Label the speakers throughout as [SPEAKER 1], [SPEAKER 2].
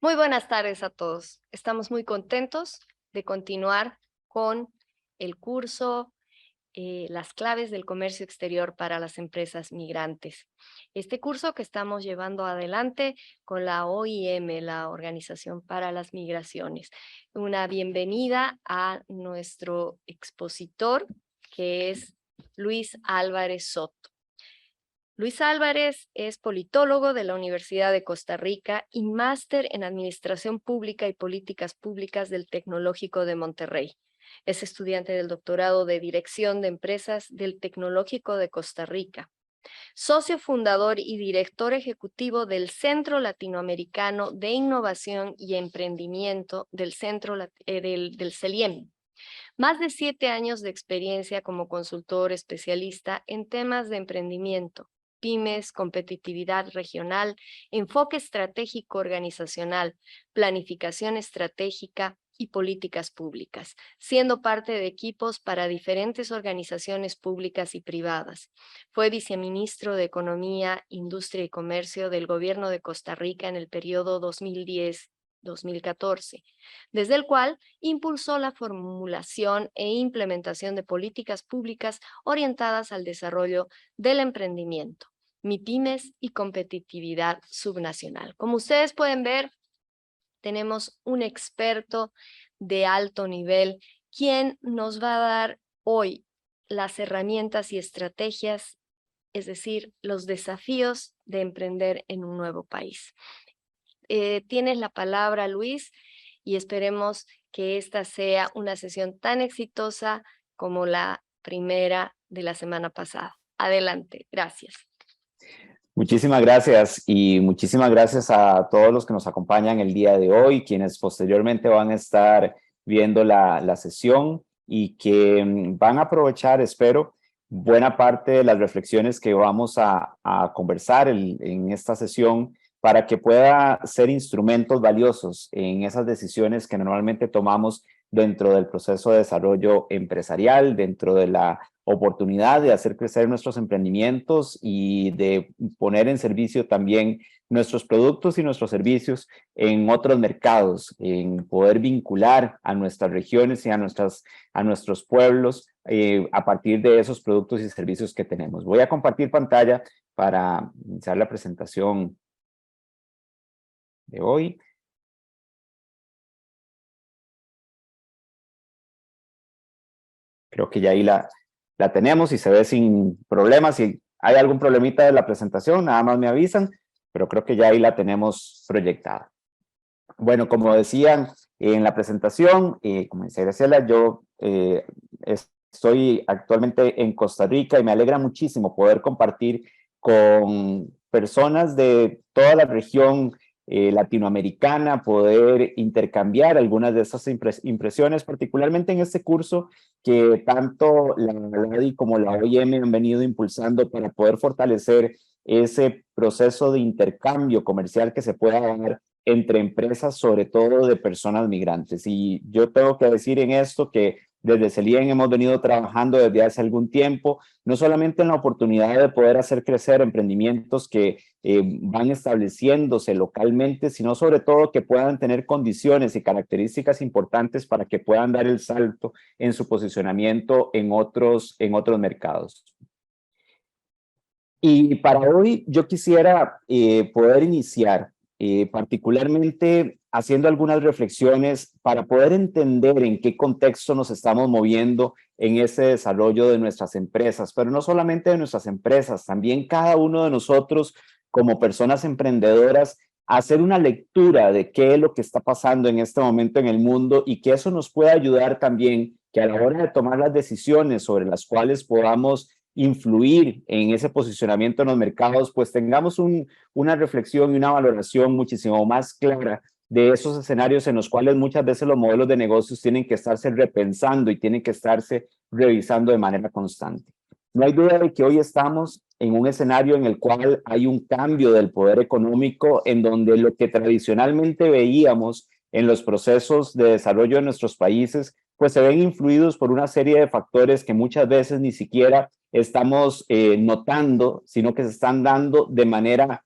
[SPEAKER 1] Muy buenas tardes a todos. Estamos muy contentos de continuar con el curso Las claves del comercio exterior para las empresas migrantes. Este curso que estamos llevando adelante con la OIM, la Organización para las Migraciones. Una bienvenida a nuestro expositor, que es Luis Álvarez Soto. Luis Álvarez es politólogo de la Universidad de Costa Rica y máster en Administración Pública y Políticas Públicas del Tecnológico de Monterrey. Es estudiante del doctorado de Dirección de Empresas del Tecnológico de Costa Rica. Socio fundador y director ejecutivo del Centro Latinoamericano de Innovación y Emprendimiento del CELIEM. Más de 7 años de experiencia como consultor especialista en temas de emprendimiento, pymes, competitividad regional, enfoque estratégico organizacional, planificación estratégica y políticas públicas, siendo parte de equipos para diferentes organizaciones públicas y privadas. Fue viceministro de Economía, Industria y Comercio del Gobierno de Costa Rica en el periodo 2010-2014, desde el cual impulsó la formulación e implementación de políticas públicas orientadas al desarrollo del emprendimiento, MIPYMES y competitividad subnacional. Como ustedes pueden ver, tenemos un experto de alto nivel quien nos va a dar hoy las herramientas y estrategias, es decir, los desafíos de emprender en un nuevo país. Tienes la palabra, Luis, y esperemos que esta sea una sesión tan exitosa como la primera de la semana pasada. Adelante, gracias.
[SPEAKER 2] Muchísimas gracias y muchísimas gracias a todos los que nos acompañan el día de hoy, quienes posteriormente van a estar viendo la sesión y que van a aprovechar, espero, buena parte de las reflexiones que vamos a conversar en esta sesión para que pueda ser instrumentos valiosos en esas decisiones que normalmente tomamos dentro del proceso de desarrollo empresarial, dentro de la oportunidad de hacer crecer nuestros emprendimientos y de poner en servicio también nuestros productos y nuestros servicios en otros mercados, en poder vincular a nuestras regiones y a nuestros pueblos a partir de esos productos y servicios que tenemos. Voy a compartir pantalla para iniciar la presentación de hoy. Creo que ya ahí la tenemos y se ve sin problemas. Si hay algún problemita de la presentación, nada más me avisan, pero creo que ya ahí la tenemos proyectada. Bueno, como decían en la presentación, como decía Graciela, yo estoy actualmente en Costa Rica y me alegra muchísimo poder compartir con personas de toda la región latinoamericana, poder intercambiar algunas de esas impresiones, particularmente en este curso que tanto la ADI como la OIM han venido impulsando para poder fortalecer ese proceso de intercambio comercial que se pueda dar entre empresas, sobre todo de personas migrantes. Y yo tengo que decir en esto que desde CELIEM hemos venido trabajando desde hace algún tiempo, no solamente en la oportunidad de poder hacer crecer emprendimientos que van estableciéndose localmente, sino sobre todo que puedan tener condiciones y características importantes para que puedan dar el salto en su posicionamiento en otros mercados. Y para hoy yo quisiera poder iniciar particularmente haciendo algunas reflexiones para poder entender en qué contexto nos estamos moviendo en ese desarrollo de nuestras empresas, pero no solamente de nuestras empresas, también cada uno de nosotros como personas emprendedoras, hacer una lectura de qué es lo que está pasando en este momento en el mundo y que eso nos pueda ayudar también que a la hora de tomar las decisiones sobre las cuales podamos influir en ese posicionamiento en los mercados, pues tengamos una reflexión y una valoración muchísimo más clara de esos escenarios en los cuales muchas veces los modelos de negocios tienen que estarse repensando y tienen que estarse revisando de manera constante. No hay duda de que hoy estamos en un escenario en el cual hay un cambio del poder económico en donde lo que tradicionalmente veíamos en los procesos de desarrollo de nuestros países, pues se ven influidos por una serie de factores que muchas veces ni siquiera estamos notando, sino que se están dando de manera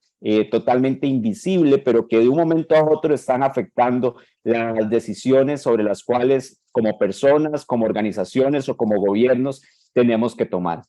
[SPEAKER 2] totalmente invisible, pero que de un momento a otro están afectando las decisiones sobre las cuales como personas, como organizaciones o como gobiernos tenemos que tomar.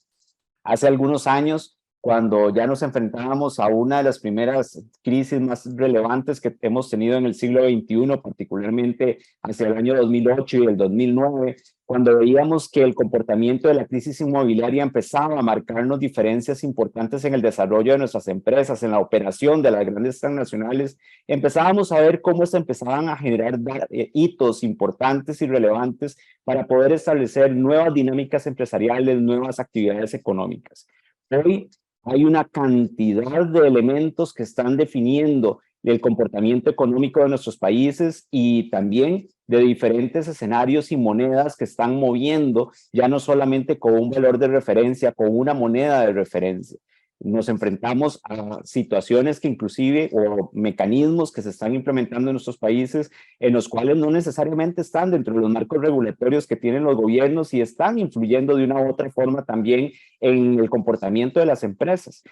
[SPEAKER 2] Hace algunos años, cuando ya nos enfrentábamos a una de las primeras crisis más relevantes que hemos tenido en el siglo XXI, particularmente hacia el año 2008 y el 2009, cuando veíamos que el comportamiento de la crisis inmobiliaria empezaba a marcarnos diferencias importantes en el desarrollo de nuestras empresas, en la operación de las grandes transnacionales, empezábamos a ver cómo se empezaban a generar hitos importantes y relevantes para poder establecer nuevas dinámicas empresariales, nuevas actividades económicas. Hoy hay una cantidad de elementos que están definiendo el comportamiento económico de nuestros países y también de diferentes escenarios y monedas que están moviendo, ya no solamente con un valor de referencia, con una moneda de referencia. Nos enfrentamos a situaciones que inclusive, o mecanismos que se están implementando en nuestros países, en los cuales no necesariamente están dentro de los marcos regulatorios que tienen los gobiernos y están influyendo de una u otra forma también en el comportamiento de las empresas.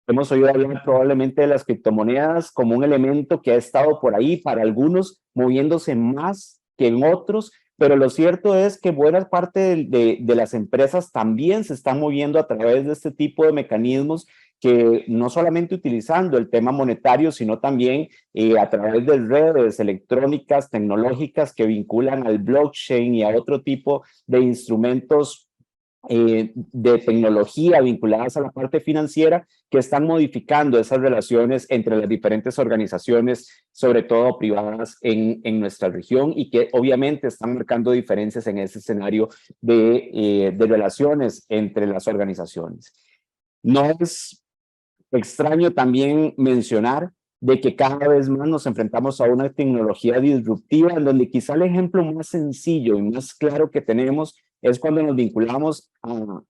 [SPEAKER 2] Hemos oído hablar probablemente de las criptomonedas como un elemento que ha estado por ahí para algunos, moviéndose más que en otros, pero lo cierto es que buena parte de las empresas también se están moviendo a través de este tipo de mecanismos que no solamente utilizando el tema monetario, sino también a través de redes electrónicas, tecnológicas que vinculan al blockchain y a otro tipo de instrumentos de tecnología vinculadas a la parte financiera que están modificando esas relaciones entre las diferentes organizaciones, sobre todo privadas en nuestra región y que obviamente están marcando diferencias en ese escenario de relaciones entre las organizaciones. No es extraño también mencionar de que cada vez más nos enfrentamos a una tecnología disruptiva en donde quizá el ejemplo más sencillo y más claro que tenemos es cuando nos vinculamos a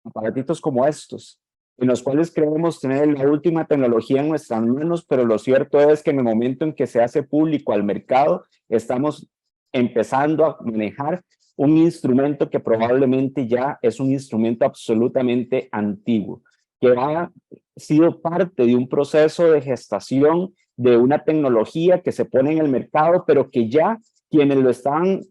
[SPEAKER 2] aparatitos como estos, en los cuales creemos tener la última tecnología en nuestras manos, pero lo cierto es que en el momento en que se hace público al mercado, estamos empezando a manejar un instrumento que probablemente ya es un instrumento absolutamente antiguo, que ha sido parte de un proceso de gestación de una tecnología que se pone en el mercado, pero que ya quienes lo están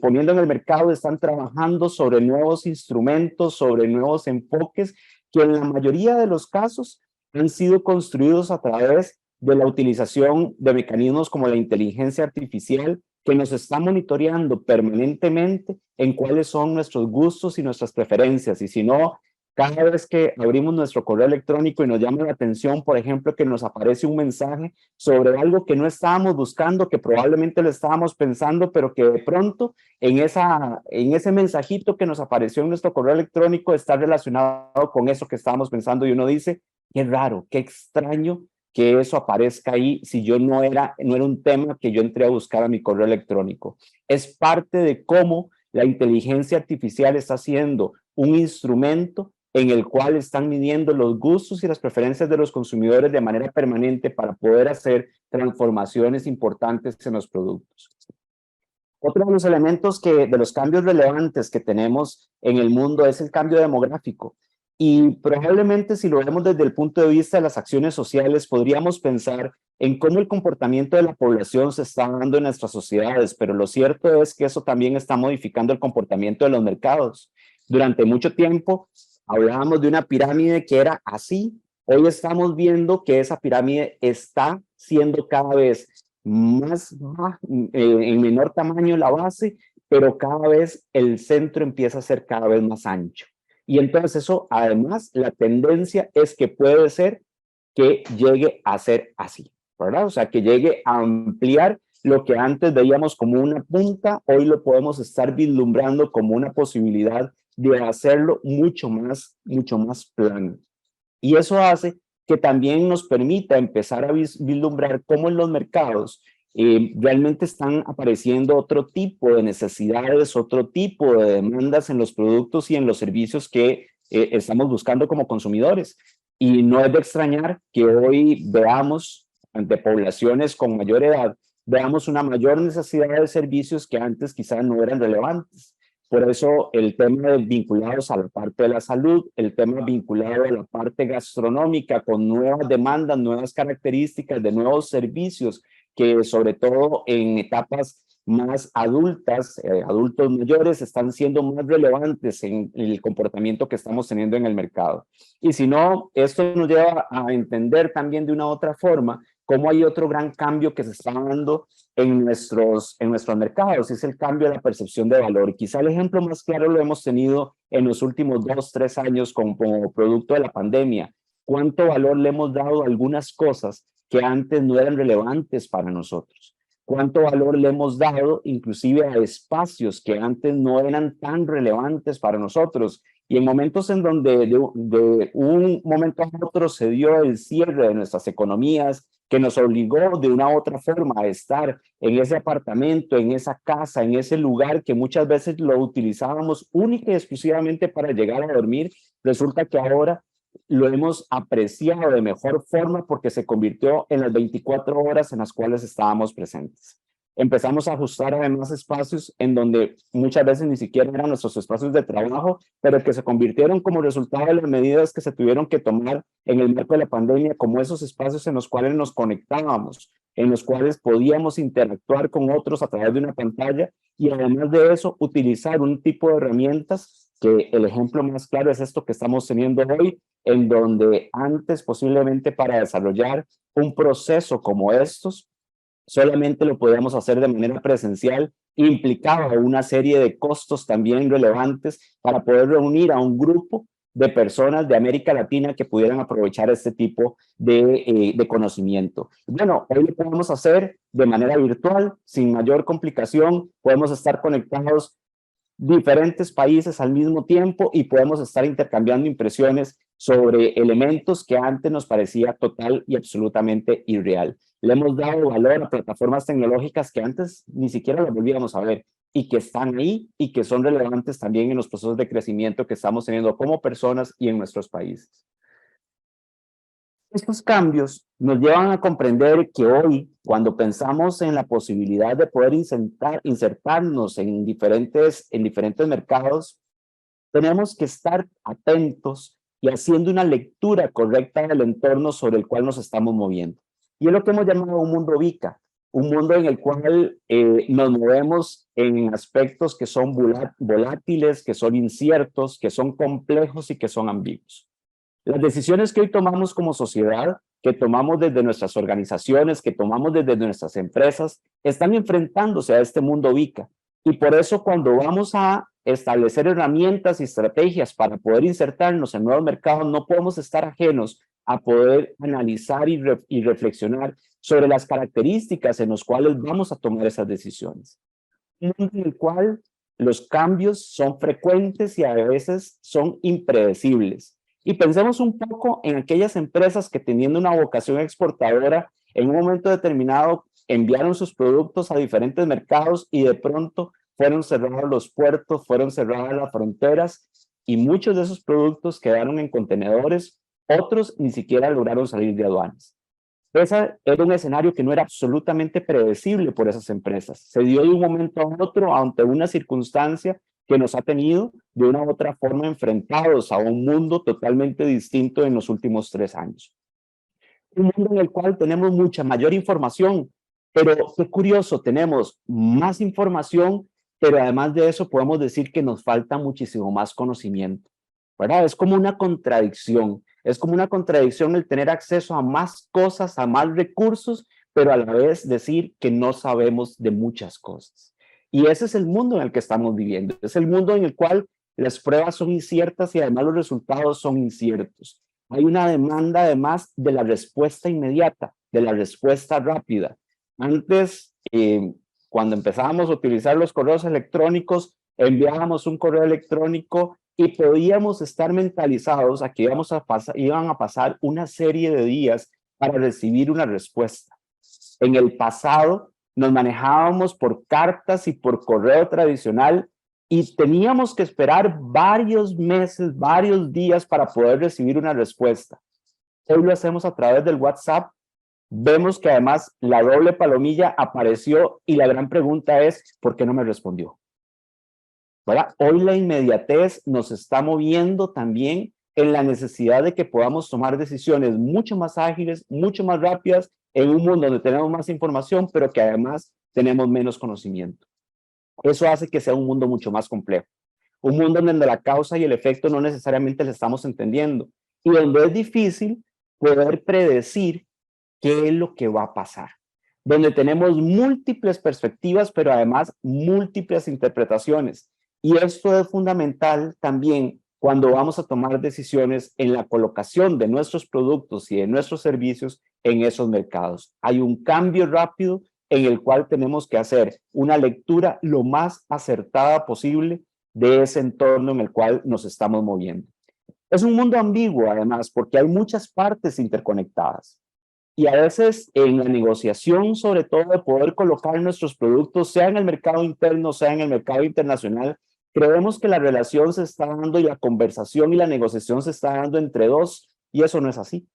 [SPEAKER 2] poniendo en el mercado están trabajando sobre nuevos instrumentos, sobre nuevos enfoques, que en la mayoría de los casos han sido construidos a través de la utilización de mecanismos como la inteligencia artificial, que nos está monitoreando permanentemente en cuáles son nuestros gustos y nuestras preferencias, y si no, cada vez que abrimos nuestro correo electrónico y nos llama la atención, por ejemplo, que nos aparece un mensaje sobre algo que no estábamos buscando, que probablemente lo estábamos pensando, pero que de pronto en ese mensajito que nos apareció en nuestro correo electrónico está relacionado con eso que estábamos pensando y uno dice, qué raro, qué extraño que eso aparezca ahí si yo no era un tema que yo entré a buscar a mi correo electrónico. Es parte de cómo la inteligencia artificial está siendo un instrumento en el cual están midiendo los gustos y las preferencias de los consumidores de manera permanente para poder hacer transformaciones importantes en los productos. Otro de los elementos de los cambios relevantes que tenemos en el mundo es el cambio demográfico. Y probablemente si lo vemos desde el punto de vista de las acciones sociales, podríamos pensar en cómo el comportamiento de la población se está dando en nuestras sociedades, pero lo cierto es que eso también está modificando el comportamiento de los mercados. Durante mucho tiempo hablábamos de una pirámide que era así. Hoy estamos viendo que esa pirámide está siendo cada vez más en menor tamaño la base, pero cada vez el centro empieza a ser cada vez más ancho. Y entonces eso, además, la tendencia es que puede ser que llegue a ser así, ¿verdad? O sea, que llegue a ampliar lo que antes veíamos como una punta, hoy lo podemos estar vislumbrando como una posibilidad de hacerlo mucho más plano. Y eso hace que también nos permita empezar a vislumbrar cómo en los mercados realmente están apareciendo otro tipo de necesidades, otro tipo de demandas en los productos y en los servicios que estamos buscando como consumidores. Y no es de extrañar que hoy veamos ante poblaciones con mayor edad, veamos una mayor necesidad de servicios que antes quizás no eran relevantes. Por eso el tema de vinculados a la parte de la salud, el tema vinculado a la parte gastronómica con nuevas demandas, nuevas características de nuevos servicios que sobre todo en etapas más adultas, adultos mayores, están siendo más relevantes en el comportamiento que estamos teniendo en el mercado. Y si no, esto nos lleva a entender también de una otra forma cómo hay otro gran cambio que se está dando en nuestros mercados, es el cambio de la percepción de valor. Quizá el ejemplo más claro lo hemos tenido en los últimos 2, 3 años como producto de la pandemia. ¿Cuánto valor le hemos dado a algunas cosas que antes no eran relevantes para nosotros? ¿Cuánto valor le hemos dado inclusive a espacios que antes no eran tan relevantes para nosotros? Y en momentos en donde de un momento a otro se dio el cierre de nuestras economías, que nos obligó de una u otra forma a estar en ese apartamento, en esa casa, en ese lugar que muchas veces lo utilizábamos única y exclusivamente para llegar a dormir, resulta que ahora lo hemos apreciado de mejor forma porque se convirtió en las 24 horas en las cuales estábamos presentes. Empezamos a ajustar además espacios en donde muchas veces ni siquiera eran nuestros espacios de trabajo, pero que se convirtieron como resultado de las medidas que se tuvieron que tomar en el marco de la pandemia, como esos espacios en los cuales nos conectábamos, en los cuales podíamos interactuar con otros a través de una pantalla y además de eso utilizar un tipo de herramientas que el ejemplo más claro es esto que estamos teniendo hoy, en donde antes posiblemente para desarrollar un proceso como estos, solamente lo podíamos hacer de manera presencial, implicaba una serie de costos también relevantes para poder reunir a un grupo de personas de América Latina que pudieran aprovechar este tipo de conocimiento. Bueno, hoy lo podemos hacer de manera virtual, sin mayor complicación, podemos estar conectados diferentes países al mismo tiempo y podemos estar intercambiando impresiones sobre elementos que antes nos parecía total y absolutamente irreal. Le hemos dado valor a plataformas tecnológicas que antes ni siquiera las volvíamos a ver y que están ahí y que son relevantes también en los procesos de crecimiento que estamos teniendo como personas y en nuestros países. Estos cambios nos llevan a comprender que hoy, cuando pensamos en la posibilidad de poder insertarnos en diferentes mercados, tenemos que estar atentos y haciendo una lectura correcta del entorno sobre el cual nos estamos moviendo. Y es lo que hemos llamado un mundo VICA, un mundo en el cual nos movemos en aspectos que son volátiles, que son inciertos, que son complejos y que son ambiguos. Las decisiones que hoy tomamos como sociedad, que tomamos desde nuestras organizaciones, que tomamos desde nuestras empresas, están enfrentándose a este mundo VICA. Y por eso cuando vamos a establecer herramientas y estrategias para poder insertarnos en nuevos mercados, no podemos estar ajenos a poder analizar y reflexionar sobre las características en las cuales vamos a tomar esas decisiones. Un mundo en el cual los cambios son frecuentes y a veces son impredecibles. Y pensemos un poco en aquellas empresas que teniendo una vocación exportadora, en un momento determinado enviaron sus productos a diferentes mercados y de pronto fueron cerrados los puertos, fueron cerradas las fronteras y muchos de esos productos quedaron en contenedores, otros ni siquiera lograron salir de aduanas. Ese era un escenario que no era absolutamente predecible por esas empresas. Se dio de un momento a otro ante una circunstancia que nos ha tenido de una u otra forma enfrentados a un mundo totalmente distinto en los últimos 3 años. Un mundo en el cual tenemos mucha mayor información, pero qué curioso, tenemos más información, pero además de eso podemos decir que nos falta muchísimo más conocimiento, ¿verdad? Es como una contradicción el tener acceso a más cosas, a más recursos, pero a la vez decir que no sabemos de muchas cosas. Y ese es el mundo en el que estamos viviendo, es el mundo en el cual las pruebas son inciertas y además los resultados son inciertos. Hay una demanda además de la respuesta inmediata, de la respuesta rápida. Antes, cuando empezábamos a utilizar los correos electrónicos, enviábamos un correo electrónico y podíamos estar mentalizados a que iban a pasar una serie de días para recibir una respuesta. En el pasado nos manejábamos por cartas y por correo tradicional y teníamos que esperar varios meses, varios días para poder recibir una respuesta. Hoy lo hacemos a través del WhatsApp. Vemos que además la doble palomilla apareció y la gran pregunta es, ¿por qué no me respondió? ¿verdad? Hoy la inmediatez nos está moviendo también en la necesidad de que podamos tomar decisiones mucho más ágiles, mucho más rápidas, en un mundo donde tenemos más información, pero que además tenemos menos conocimiento. Eso hace que sea un mundo mucho más complejo. Un mundo donde la causa y el efecto no necesariamente le estamos entendiendo y donde es difícil poder predecir qué es lo que va a pasar. Donde tenemos múltiples perspectivas, pero además múltiples interpretaciones. Y esto es fundamental también cuando vamos a tomar decisiones en la colocación de nuestros productos y de nuestros servicios en esos mercados. Hay un cambio rápido en el cual tenemos que hacer una lectura lo más acertada posible de ese entorno en el cual nos estamos moviendo. Es un mundo ambiguo, además, porque hay muchas partes interconectadas. Y a veces en la negociación, sobre todo de poder colocar nuestros productos, sea en el mercado interno, sea en el mercado internacional, creemos que la relación se está dando y la conversación y la negociación se está dando entre dos, y eso no es así.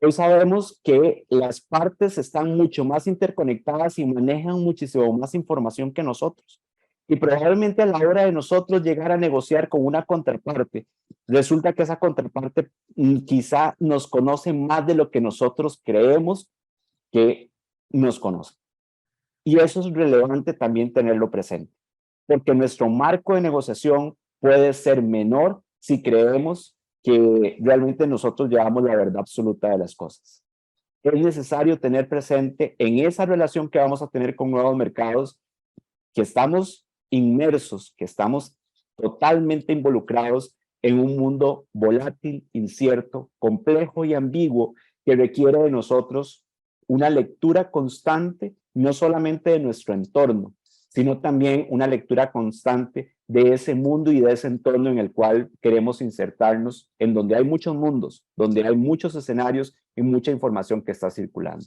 [SPEAKER 2] Hoy sabemos que las partes están mucho más interconectadas y manejan muchísimo más información que nosotros. Y probablemente a la hora de nosotros llegar a negociar con una contraparte, resulta que esa contraparte quizá nos conoce más de lo que nosotros creemos que nos conoce. Y eso es relevante también tenerlo presente, porque nuestro marco de negociación puede ser menor si creemos que realmente nosotros llevamos la verdad absoluta de las cosas. Es necesario tener presente en esa relación que vamos a tener con nuevos mercados que estamos inmersos, que estamos totalmente involucrados en un mundo volátil, incierto, complejo y ambiguo que requiere de nosotros una lectura constante, no solamente de nuestro entorno, sino también una lectura constante de ese mundo y de ese entorno en el cual queremos insertarnos, en donde hay muchos mundos, donde hay muchos escenarios y mucha información que está circulando.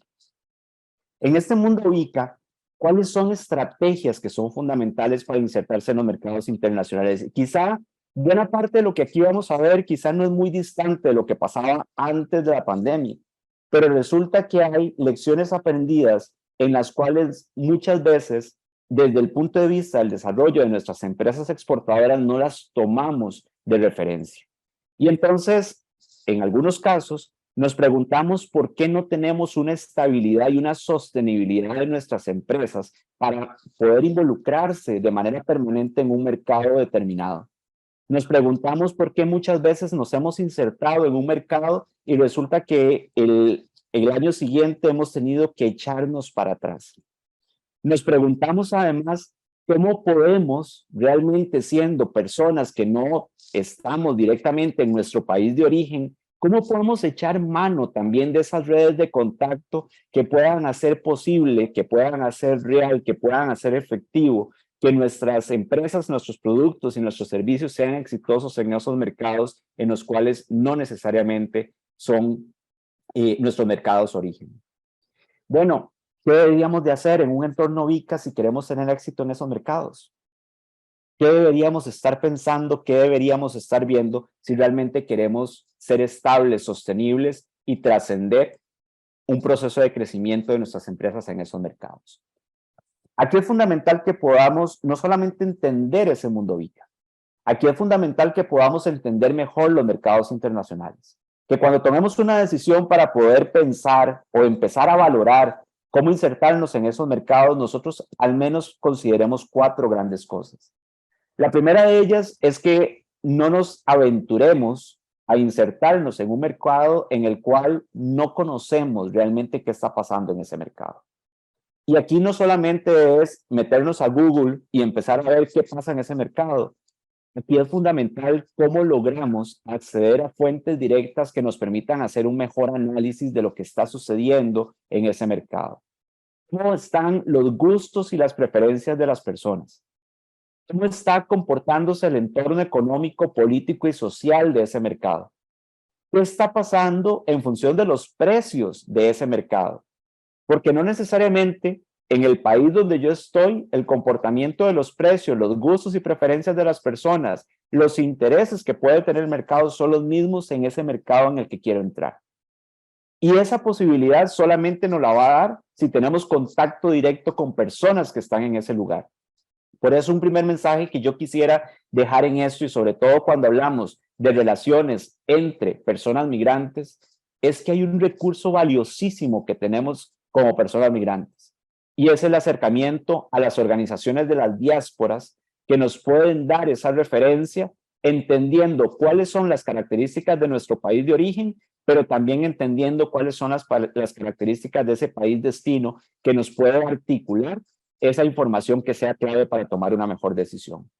[SPEAKER 2] En este mundo ICA, ¿cuáles son estrategias que son fundamentales para insertarse en los mercados internacionales? Quizá buena parte de lo que aquí vamos a ver quizá no es muy distante de lo que pasaba antes de la pandemia, pero resulta que hay lecciones aprendidas en las cuales muchas veces, desde el punto de vista del desarrollo de nuestras empresas exportadoras, no las tomamos de referencia. Y entonces, en algunos casos, nos preguntamos por qué no tenemos una estabilidad y una sostenibilidad de nuestras empresas para poder involucrarse de manera permanente en un mercado determinado. Nos preguntamos por qué muchas veces nos hemos insertado en un mercado y resulta que el año siguiente hemos tenido que echarnos para atrás. Nos preguntamos además cómo podemos realmente, siendo personas que no estamos directamente en nuestro país de origen, cómo podemos echar mano también de esas redes de contacto que puedan hacer posible, que puedan hacer real, que puedan hacer efectivo, que nuestras empresas, nuestros productos y nuestros servicios sean exitosos en esos mercados en los cuales no necesariamente son nuestros mercados origen. Bueno, ¿qué deberíamos de hacer en un entorno VICA si queremos tener éxito en esos mercados? ¿Qué deberíamos estar pensando? ¿Qué deberíamos estar viendo si realmente queremos ser estables, sostenibles y trascender un proceso de crecimiento de nuestras empresas en esos mercados? Aquí es fundamental que podamos no solamente entender ese mundo VICA, aquí es fundamental que podamos entender mejor los mercados internacionales. Que cuando tomemos una decisión para poder pensar o empezar a valorar cómo insertarnos en esos mercados, nosotros al menos consideremos 4 grandes cosas. La primera de ellas es que no nos aventuremos a insertarnos en un mercado en el cual no conocemos realmente qué está pasando en ese mercado. Y aquí no solamente es meternos a Google y empezar a ver qué pasa en ese mercado. Aquí es fundamental cómo logramos acceder a fuentes directas que nos permitan hacer un mejor análisis de lo que está sucediendo en ese mercado. ¿Cómo están los gustos y las preferencias de las personas? ¿Cómo está comportándose el entorno económico, político y social de ese mercado? ¿Qué está pasando en función de los precios de ese mercado? Porque no necesariamente en el país donde yo estoy, el comportamiento de los precios, los gustos y preferencias de las personas, los intereses que puede tener el mercado son los mismos en ese mercado en el que quiero entrar. Y esa posibilidad solamente nos la va a dar si tenemos contacto directo con personas que están en ese lugar. Por eso un primer mensaje que yo quisiera dejar en esto, y sobre todo cuando hablamos de relaciones entre personas migrantes, es que hay un recurso valiosísimo que tenemos como personas migrantes, y es el acercamiento a las organizaciones de las diásporas que nos pueden dar esa referencia, entendiendo cuáles son las características de nuestro país de origen, pero también entendiendo cuáles son las características de ese país destino que nos puede articular esa información que sea clave para tomar una mejor decisión.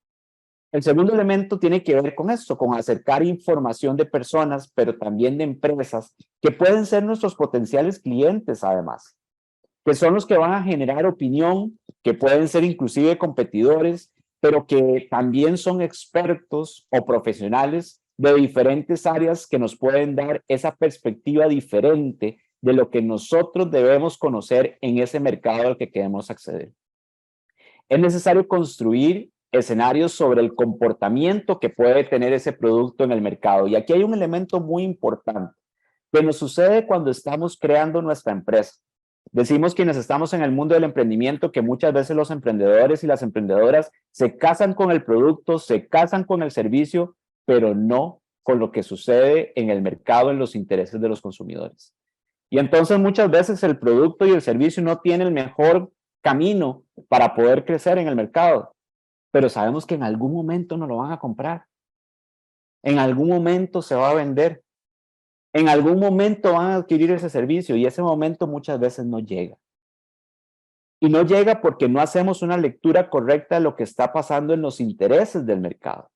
[SPEAKER 2] El segundo elemento tiene que ver con esto, con acercar información de personas, pero también de empresas que pueden ser nuestros potenciales clientes además, que son los que van a generar opinión, que pueden ser inclusive competidores, pero que también son expertos o profesionales de diferentes áreas que nos pueden dar esa perspectiva diferente de lo que nosotros debemos conocer en ese mercado al que queremos acceder. Es necesario construir escenarios sobre el comportamiento que puede tener ese producto en el mercado. Y aquí hay un elemento muy importante que nos sucede cuando estamos creando nuestra empresa. Decimos quienes estamos en el mundo del emprendimiento que muchas veces los emprendedores y las emprendedoras se casan con el producto, se casan con el servicio, pero no con lo que sucede en el mercado, en los intereses de los consumidores. Y entonces muchas veces el producto y el servicio no tienen el mejor camino para poder crecer en el mercado, pero sabemos que en algún momento nos lo van a comprar, en algún momento se va a vender, en algún momento van a adquirir ese servicio y ese momento muchas veces no llega. Y no llega porque no hacemos una lectura correcta de lo que está pasando en los intereses del mercado.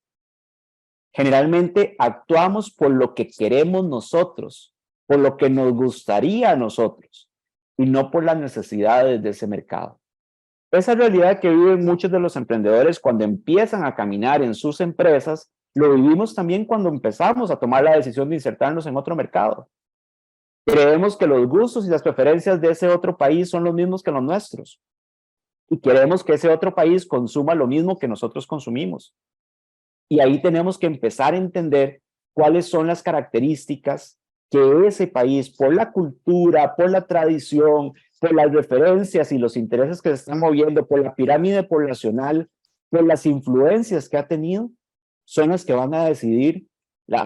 [SPEAKER 2] Generalmente actuamos por lo que queremos nosotros, por lo que nos gustaría a nosotros y no por las necesidades de ese mercado. Esa realidad que viven muchos de los emprendedores cuando empiezan a caminar en sus empresas, lo vivimos también cuando empezamos a tomar la decisión de insertarnos en otro mercado. Creemos que los gustos y las preferencias de ese otro país son los mismos que los nuestros. Y queremos que ese otro país consuma lo mismo que nosotros consumimos. Y ahí tenemos que empezar a entender cuáles son las características que ese país, por la cultura, por la tradición, por las referencias y los intereses que se están moviendo, por la pirámide poblacional, por las influencias que ha tenido, son las que van a decidir, a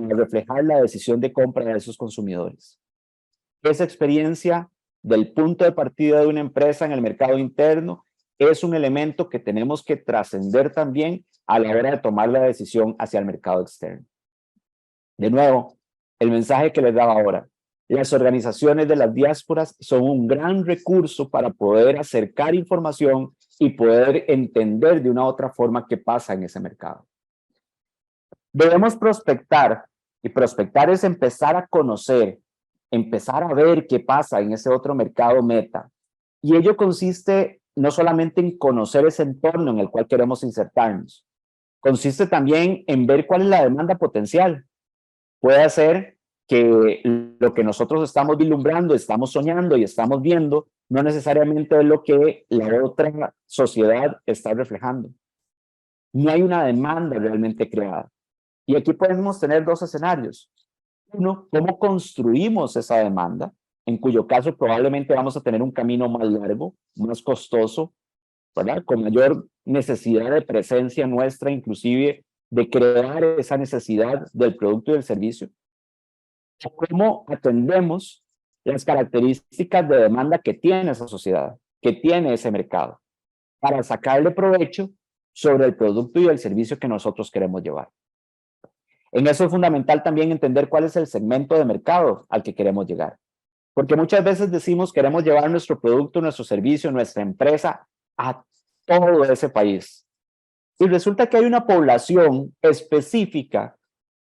[SPEAKER 2] reflejar la decisión de compra de esos consumidores. Esa experiencia del punto de partida de una empresa en el mercado interno es un elemento que tenemos que trascender también a la hora de tomar la decisión hacia el mercado externo. De nuevo, el mensaje que les daba ahora, las organizaciones de las diásporas son un gran recurso para poder acercar información y poder entender de una u otra forma qué pasa en ese mercado. Debemos prospectar, y prospectar es empezar a conocer, empezar a ver qué pasa en ese otro mercado meta. Y ello consiste no solamente en conocer ese entorno en el cual queremos insertarnos, consiste también en ver cuál es la demanda potencial. Puede ser que lo que nosotros estamos vislumbrando, estamos soñando y estamos viendo, no necesariamente es lo que la otra sociedad está reflejando. No hay una demanda realmente creada. Y aquí podemos tener dos escenarios. Uno, cómo construimos esa demanda, en cuyo caso probablemente vamos a tener un camino más largo, más costoso, ¿verdad? Con mayor necesidad de presencia nuestra, inclusive de crear esa necesidad del producto y del servicio. ¿Cómo atendemos las características de demanda que tiene esa sociedad, que tiene ese mercado, para sacarle provecho sobre el producto y el servicio que nosotros queremos llevar? En eso es fundamental también entender cuál es el segmento de mercado al que queremos llegar. Porque muchas veces decimos queremos llevar nuestro producto, nuestro servicio, nuestra empresa a todo ese país. Y resulta que hay una población específica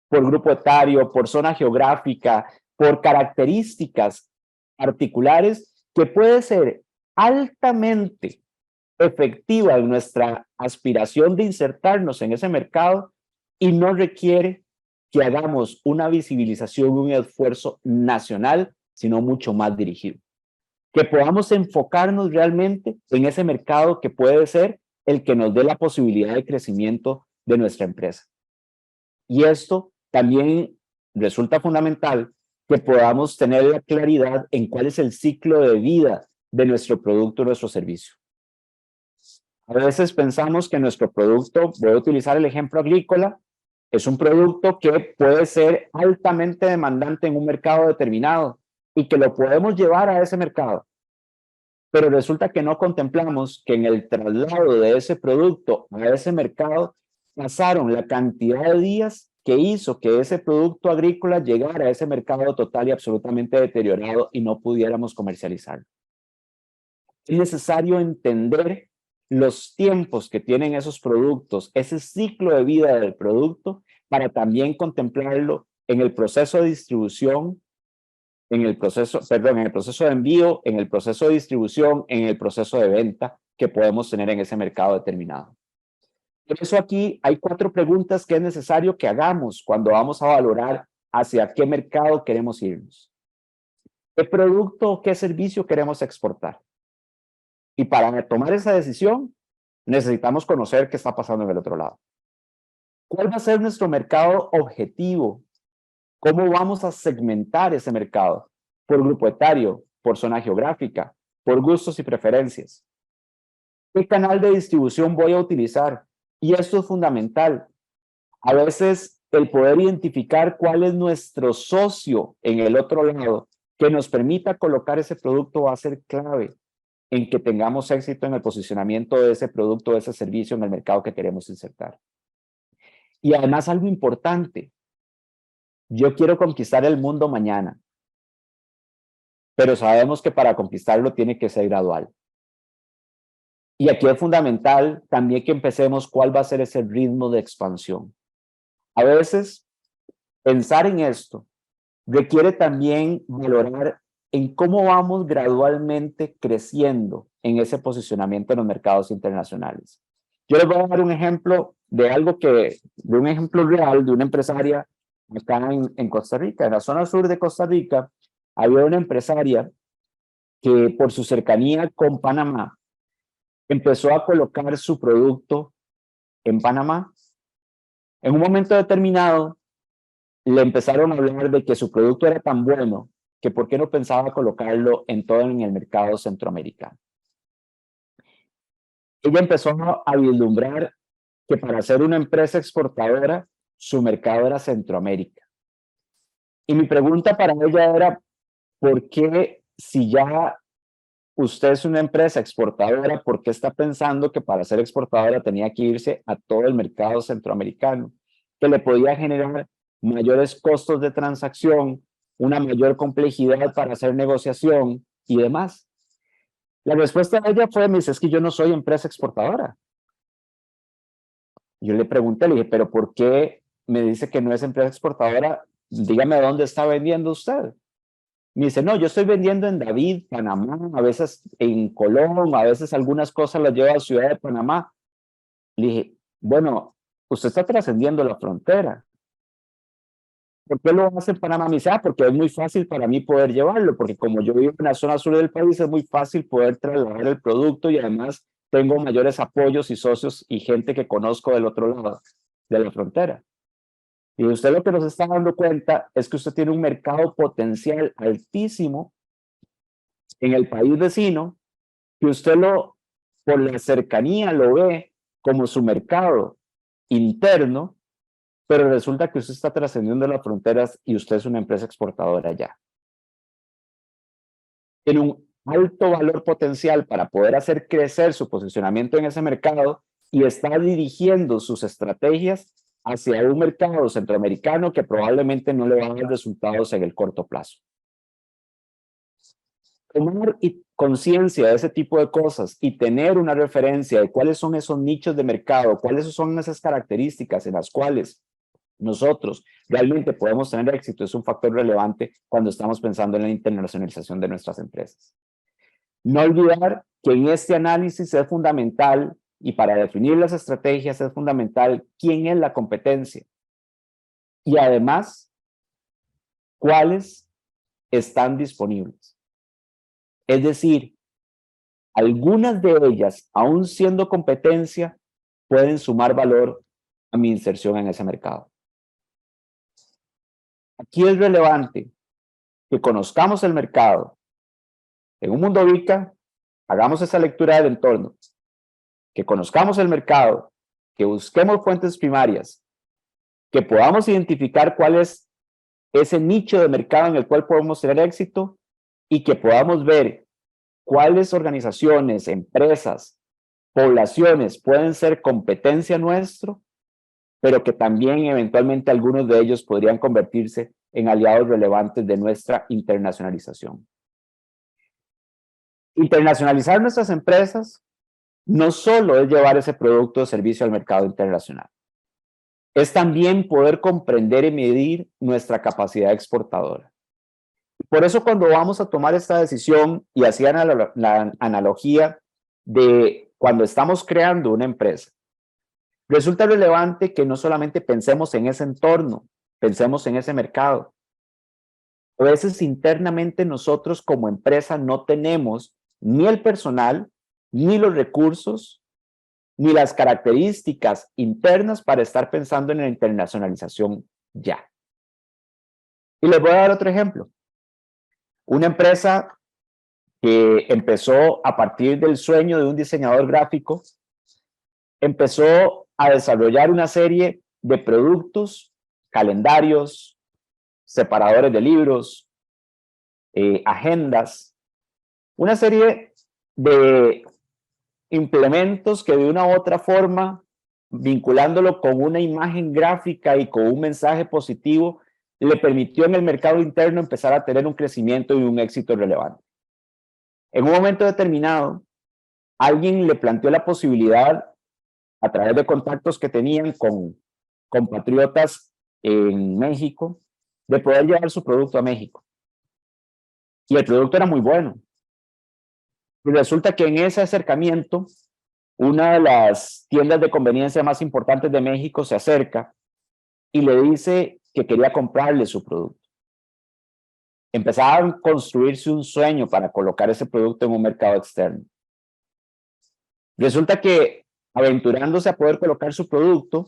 [SPEAKER 2] por grupo etario, por zona geográfica, por características particulares que puede ser altamente efectiva en nuestra aspiración de insertarnos en ese mercado y no requiere que hagamos una visibilización y un esfuerzo nacional, sino mucho más dirigido. Que podamos enfocarnos realmente en ese mercado que puede ser el que nos dé la posibilidad de crecimiento de nuestra empresa. Y esto también resulta fundamental que podamos tener la claridad en cuál es el ciclo de vida de nuestro producto o nuestro servicio. A veces pensamos que nuestro producto, voy a utilizar el ejemplo agrícola, es un producto que puede ser altamente demandante en un mercado determinado y que lo podemos llevar a ese mercado. Pero resulta que no contemplamos que en el traslado de ese producto a ese mercado pasaron la cantidad de días que hizo que ese producto agrícola llegara a ese mercado total y absolutamente deteriorado y no pudiéramos comercializarlo. Es necesario entender los tiempos que tienen esos productos, ese ciclo de vida del producto, para también contemplarlo en el proceso de distribución, en el proceso de envío, en el proceso de distribución, en el proceso de venta que podemos tener en ese mercado determinado. Por eso aquí hay 4 preguntas que es necesario que hagamos cuando vamos a valorar hacia qué mercado queremos irnos. ¿Qué producto o qué servicio queremos exportar? Y para tomar esa decisión, necesitamos conocer qué está pasando en el otro lado. ¿Cuál va a ser nuestro mercado objetivo? ¿Cómo vamos a segmentar ese mercado? Por grupo etario, por zona geográfica, por gustos y preferencias. ¿Qué canal de distribución voy a utilizar? Y esto es fundamental. A veces el poder identificar cuál es nuestro socio en el otro lado que nos permita colocar ese producto va a ser clave en que tengamos éxito en el posicionamiento de ese producto, de ese servicio en el mercado que queremos insertar. Y además algo importante, yo quiero conquistar el mundo mañana, pero sabemos que para conquistarlo tiene que ser gradual. Y aquí es fundamental también que empecemos cuál va a ser ese ritmo de expansión. A veces pensar en esto requiere también valorar en cómo vamos gradualmente creciendo en ese posicionamiento en los mercados internacionales. Yo les voy a dar un ejemplo de un ejemplo real de una empresaria acá en Costa Rica, en la zona sur de Costa Rica. Había una empresaria que por su cercanía con Panamá empezó a colocar su producto en Panamá. En un momento determinado le empezaron a hablar de que su producto era tan bueno que por qué no pensaba colocarlo en todo en el mercado centroamericano. Ella empezó a vislumbrar que para ser una empresa exportadora, su mercado era Centroamérica. Y mi pregunta para ella era, ¿por qué si ya usted es una empresa exportadora, por qué está pensando que para ser exportadora tenía que irse a todo el mercado centroamericano, que le podía generar mayores costos de transacción, una mayor complejidad para hacer negociación y demás? La respuesta de ella fue, me dice, es que yo no soy empresa exportadora. Yo le pregunté, le dije, pero ¿por qué me dice que no es empresa exportadora? Dígame dónde está vendiendo usted. Me dice, no, yo estoy vendiendo en David, Panamá, a veces en Colón, a veces algunas cosas las llevo a Ciudad de Panamá. Le dije, bueno, usted está trascendiendo la frontera. ¿Por qué lo hace en Panamá? Me dice, porque es muy fácil para mí poder llevarlo, porque como yo vivo en la zona sur del país, es muy fácil poder trasladar el producto y además tengo mayores apoyos y socios y gente que conozco del otro lado de la frontera. Y usted lo que nos está dando cuenta es que usted tiene un mercado potencial altísimo en el país vecino, que usted por la cercanía lo ve como su mercado interno, pero resulta que usted está trascendiendo las fronteras y usted es una empresa exportadora ya. Tiene un alto valor potencial para poder hacer crecer su posicionamiento en ese mercado y está dirigiendo sus estrategias hacia un mercado centroamericano que probablemente no le va a dar resultados en el corto plazo. Tomar conciencia de ese tipo de cosas y tener una referencia de cuáles son esos nichos de mercado, cuáles son esas características en las cuales nosotros realmente podemos tener éxito es un factor relevante cuando estamos pensando en la internacionalización de nuestras empresas. No olvidar que en este análisis es fundamental y para definir las estrategias es fundamental quién es la competencia y además cuáles están disponibles. Es decir, algunas de ellas, aún siendo competencia, pueden sumar valor a mi inserción en ese mercado. Aquí es relevante que conozcamos el mercado. En un mundo VICA, hagamos esa lectura del entorno. que conozcamos el mercado, que busquemos fuentes primarias, que podamos identificar cuál es ese nicho de mercado en el cual podemos tener éxito y que podamos ver cuáles organizaciones, empresas, poblaciones pueden ser competencia nuestro, pero que también eventualmente algunos de ellos podrían convertirse en aliados relevantes de nuestra internacionalización. Internacionalizar nuestras empresas no solo es llevar ese producto o servicio al mercado internacional, es también poder comprender y medir nuestra capacidad exportadora. Por eso cuando vamos a tomar esta decisión, y hacían la analogía de cuando estamos creando una empresa, resulta relevante que no solamente pensemos en ese entorno, pensemos en ese mercado. A veces internamente nosotros como empresa no tenemos ni el personal, ni los recursos, ni las características internas para estar pensando en la internacionalización ya. Y les voy a dar otro ejemplo. Una empresa que empezó a partir del sueño de un diseñador gráfico, empezó a desarrollar una serie de productos, calendarios, separadores de libros, agendas, una serie de implementos que de una u otra forma, vinculándolo con una imagen gráfica y con un mensaje positivo, le permitió en el mercado interno empezar a tener un crecimiento y un éxito relevante. En un momento determinado, alguien le planteó la posibilidad, a través de contactos que tenían con compatriotas en México, de poder llevar su producto a México. Y el producto era muy bueno. Y resulta que en ese acercamiento, una de las tiendas de conveniencia más importantes de México se acerca y le dice que quería comprarle su producto. Empezaba a construirse un sueño para colocar ese producto en un mercado externo. Resulta que, aventurándose a poder colocar su producto,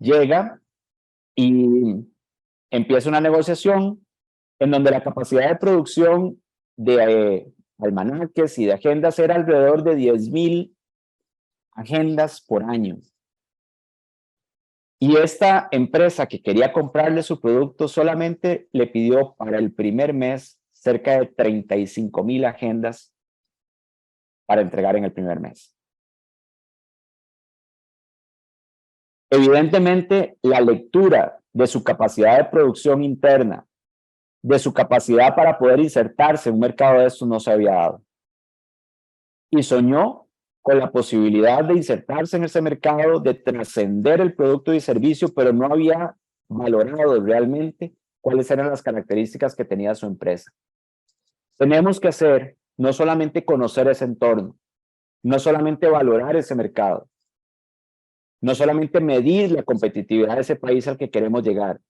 [SPEAKER 2] llega y empieza una negociación en donde la capacidad de producción de almanaques y de agendas era alrededor de 10,000 agendas por año. Y esta empresa que quería comprarle su producto solamente le pidió para el primer mes cerca de 35,000 agendas para entregar en el primer mes. Evidentemente, la lectura de su capacidad de producción interna, de su capacidad para poder insertarse en un mercado de estos no se había dado. Y soñó con la posibilidad de insertarse en ese mercado, de trascender el producto y servicio, pero no había valorado realmente cuáles eran las características que tenía su empresa. Tenemos que hacer no solamente conocer ese entorno, no solamente valorar ese mercado, no solamente medir la competitividad de ese país al que queremos llegar.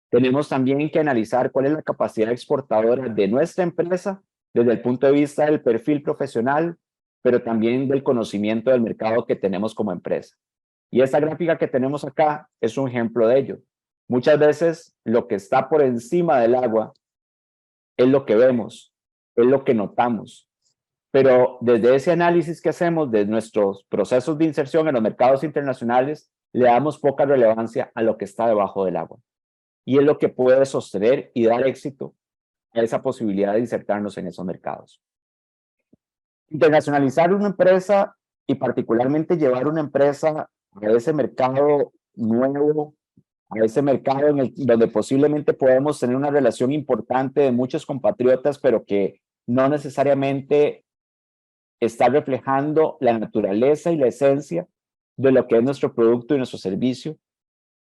[SPEAKER 2] Tenemos también que analizar cuál es la capacidad exportadora de nuestra empresa desde el punto de vista del perfil profesional, pero también del conocimiento del mercado que tenemos como empresa. Y esta gráfica que tenemos acá es un ejemplo de ello. Muchas veces lo que está por encima del agua es lo que vemos, es lo que notamos. Pero desde ese análisis que hacemos de nuestros procesos de inserción en los mercados internacionales, le damos poca relevancia a lo que está debajo del agua. Y es lo que puede sostener y dar éxito a esa posibilidad de insertarnos en esos mercados. Internacionalizar una empresa y particularmente llevar una empresa a ese mercado nuevo, a ese mercado donde posiblemente podemos tener una relación importante de muchos compatriotas, pero que no necesariamente está reflejando la naturaleza y la esencia de lo que es nuestro producto y nuestro servicio,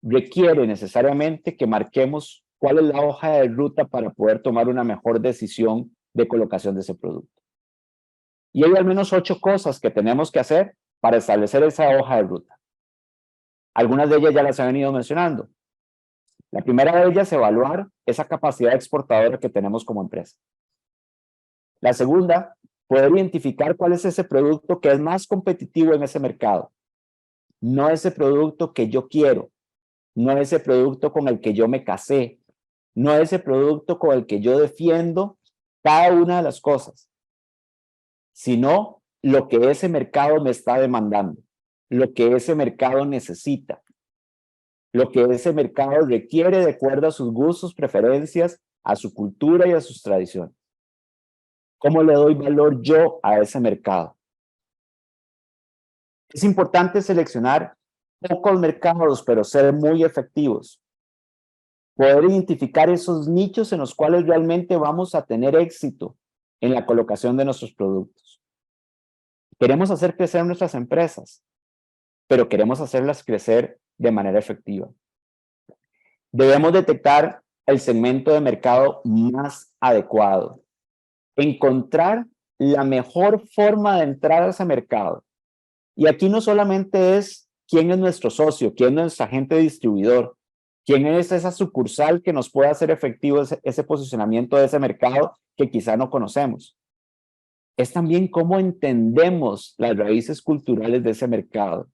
[SPEAKER 2] requiere necesariamente que marquemos cuál es la hoja de ruta para poder tomar una mejor decisión de colocación de ese producto. Y hay al menos 8 cosas que tenemos que hacer para establecer esa hoja de ruta. Algunas de ellas ya las he venido mencionando. La primera de ellas es evaluar esa capacidad exportadora que tenemos como empresa. La segunda, poder identificar cuál es ese producto que es más competitivo en ese mercado. No ese producto que yo quiero, no ese producto con el que yo me casé, no ese producto con el que yo defiendo cada una de las cosas, sino lo que ese mercado me está demandando, lo que ese mercado necesita, lo que ese mercado requiere de acuerdo a sus gustos, preferencias, a su cultura y a sus tradiciones. ¿Cómo le doy valor yo a ese mercado? Es importante seleccionar pocos mercados, pero ser muy efectivos. Poder identificar esos nichos en los cuales realmente vamos a tener éxito en la colocación de nuestros productos. Queremos hacer crecer nuestras empresas, pero queremos hacerlas crecer de manera efectiva. Debemos detectar el segmento de mercado más adecuado, encontrar la mejor forma de entrar a ese mercado. Y aquí no solamente es quién es nuestro socio, quién es nuestro agente distribuidor, quién es esa sucursal que nos pueda hacer efectivo ese posicionamiento de ese mercado que quizá no conocemos. Es también cómo entendemos las raíces culturales de ese mercado,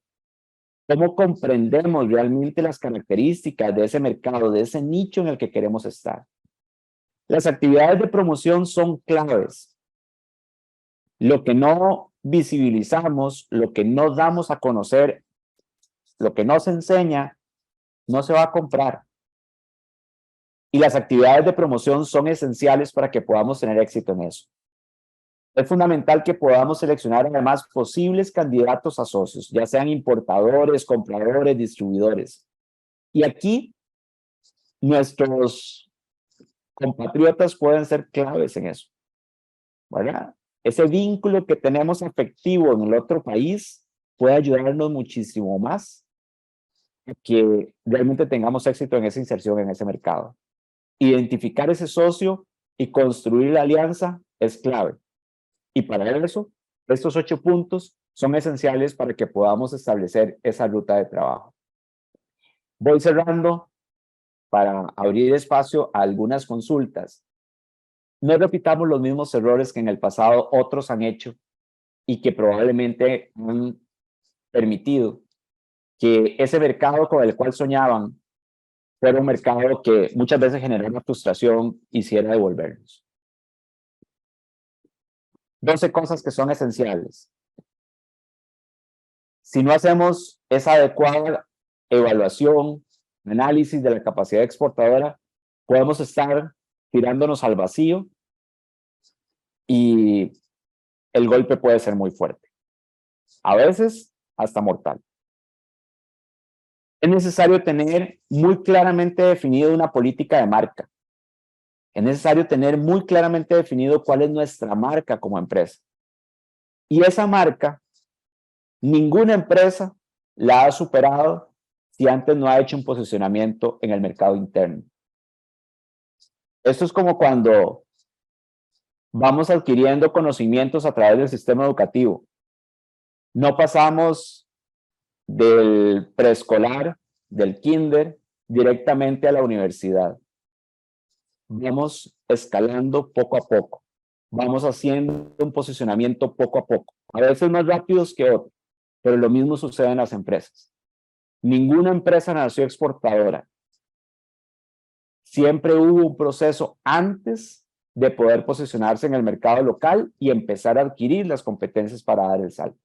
[SPEAKER 2] cómo comprendemos realmente las características de ese mercado, de ese nicho en el que queremos estar. Las actividades de promoción son claves. Lo que no visibilizamos, lo que no damos a conocer, lo que no se enseña, no se va a comprar. Y las actividades de promoción son esenciales para que podamos tener éxito en eso. Es fundamental que podamos seleccionar además posibles candidatos a socios, ya sean importadores, compradores, distribuidores. Y aquí nuestros compatriotas pueden ser claves en eso, ¿verdad? Ese vínculo que tenemos afectivo en el otro país puede ayudarnos muchísimo más a que realmente tengamos éxito en esa inserción en ese mercado. Identificar ese socio y construir la alianza es clave. Y para eso, estos 8 puntos son esenciales para que podamos establecer esa ruta de trabajo. Voy cerrando para abrir espacio a algunas consultas. No repitamos los mismos errores que en el pasado otros han hecho y que probablemente han permitido que ese mercado con el cual soñaban fuera un mercado que muchas veces generara frustración y hiciera devolvernos. 12 cosas que son esenciales. Si no hacemos esa adecuada evaluación, análisis de la capacidad exportadora, podemos estar tirándonos al vacío y el golpe puede ser muy fuerte. A veces hasta mortal. Es necesario tener muy claramente definido una política de marca. Es necesario tener muy claramente definido cuál es nuestra marca como empresa. Y esa marca, ninguna empresa la ha superado si antes no ha hecho un posicionamiento en el mercado interno. Esto es como cuando vamos adquiriendo conocimientos a través del sistema educativo. No pasamos del preescolar, del kinder, directamente a la universidad. Vamos escalando poco a poco. Vamos haciendo un posicionamiento poco a poco. A veces más rápidos que otros, pero lo mismo sucede en las empresas. Ninguna empresa nació exportadora. Siempre hubo un proceso antes de poder posicionarse en el mercado local y empezar a adquirir las competencias para dar el salto.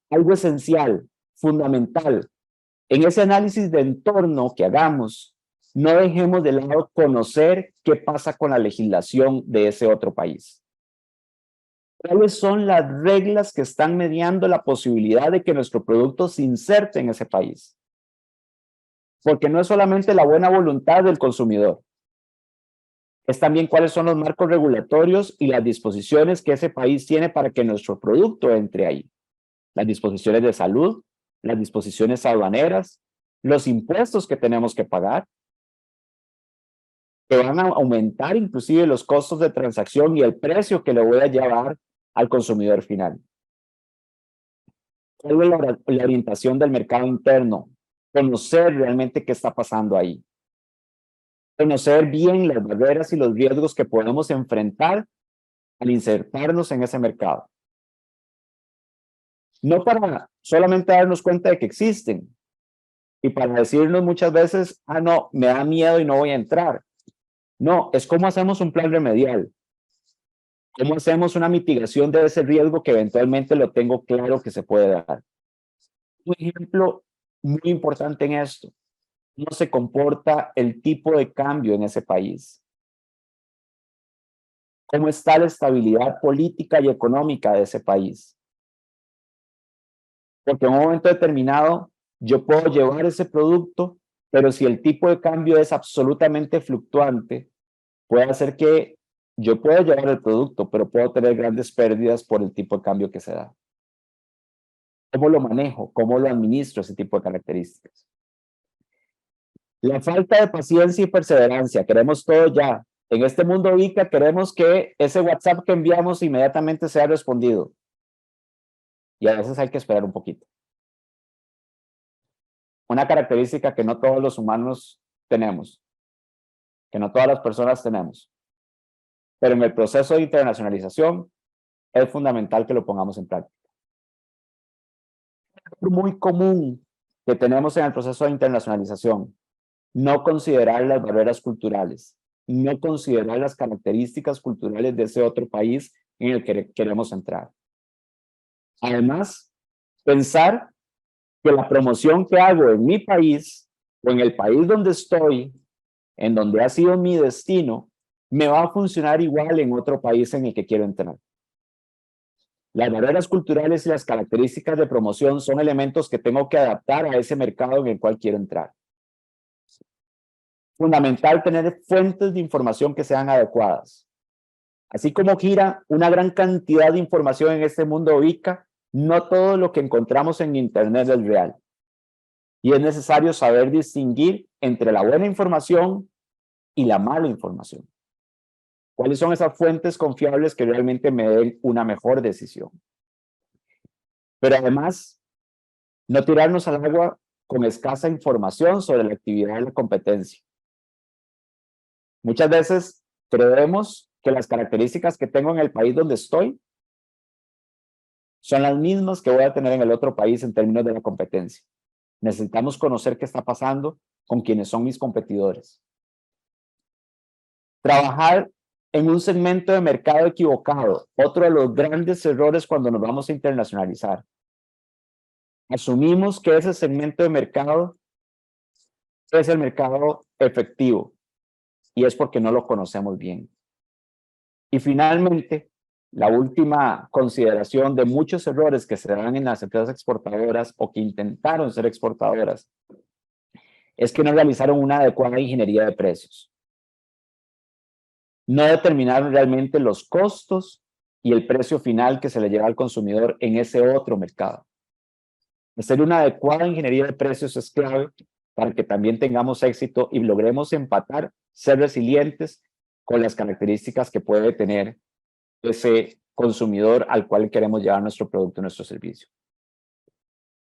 [SPEAKER 2] Algo esencial, fundamental, en ese análisis de entorno que hagamos, no dejemos de lado conocer qué pasa con la legislación de ese otro país. ¿Cuáles son las reglas que están mediando la posibilidad de que nuestro producto se inserte en ese país? Porque no es solamente la buena voluntad del consumidor, es también cuáles son los marcos regulatorios y las disposiciones que ese país tiene para que nuestro producto entre ahí. Las disposiciones de salud, las disposiciones aduaneras, los impuestos que tenemos que pagar, que van a aumentar inclusive los costos de transacción y el precio que le voy a llevar al consumidor final. ¿Cuál es la orientación del mercado interno? Conocer realmente qué está pasando ahí. Conocer bien las barreras y los riesgos que podemos enfrentar al insertarnos en ese mercado. No para solamente darnos cuenta de que existen y para decirnos muchas veces, no, me da miedo y no voy a entrar. No, es cómo hacemos un plan remedial. ¿Cómo hacemos una mitigación de ese riesgo que eventualmente lo tengo claro que se puede dar? Un ejemplo muy importante en esto, ¿cómo se comporta el tipo de cambio en ese país? ¿Cómo está la estabilidad política y económica de ese país? Porque en un momento determinado yo puedo llevar ese producto, pero si el tipo de cambio es absolutamente fluctuante, puede hacer que yo pueda llevar el producto, pero puedo tener grandes pérdidas por el tipo de cambio que se da. ¿Cómo lo manejo? ¿Cómo lo administro ese tipo de características? La falta de paciencia y perseverancia. Queremos todo ya. En este mundo VICA queremos que ese WhatsApp que enviamos inmediatamente sea respondido. Y a veces hay que esperar un poquito. Una característica que no todos los humanos tenemos, que no todas las personas tenemos. Pero en el proceso de internacionalización es fundamental que lo pongamos en práctica. Muy común que tenemos en el proceso de internacionalización, no considerar las barreras culturales, no considerar las características culturales de ese otro país en el que queremos entrar. Además, pensar que la promoción que hago en mi país o en el país donde estoy, en donde ha sido mi destino, me va a funcionar igual en otro país en el que quiero entrar. Las barreras culturales y las características de promoción son elementos que tengo que adaptar a ese mercado en el cual quiero entrar. Fundamental tener fuentes de información que sean adecuadas. Así como gira una gran cantidad de información en este mundo VICA, no todo lo que encontramos en Internet es real. Y es necesario saber distinguir entre la buena información y la mala información. ¿Cuáles son esas fuentes confiables que realmente me den una mejor decisión? Pero además, no tirarnos al agua con escasa información sobre la actividad de la competencia. Muchas veces creemos que las características que tengo en el país donde estoy son las mismas que voy a tener en el otro país en términos de la competencia. Necesitamos conocer qué está pasando con quienes son mis competidores. Trabajar en un segmento de mercado equivocado, otro de los grandes errores cuando nos vamos a internacionalizar. Asumimos que ese segmento de mercado es el mercado efectivo y es porque no lo conocemos bien. Y finalmente, la última consideración de muchos errores que se dan en las empresas exportadoras o que intentaron ser exportadoras es que no realizaron una adecuada ingeniería de precios. No determinaron realmente los costos y el precio final que se le lleva al consumidor en ese otro mercado. Hacer una adecuada ingeniería de precios es clave para que también tengamos éxito y logremos empatar, ser resilientes con las características que puede tener ese consumidor al cual queremos llevar nuestro producto, nuestro servicio.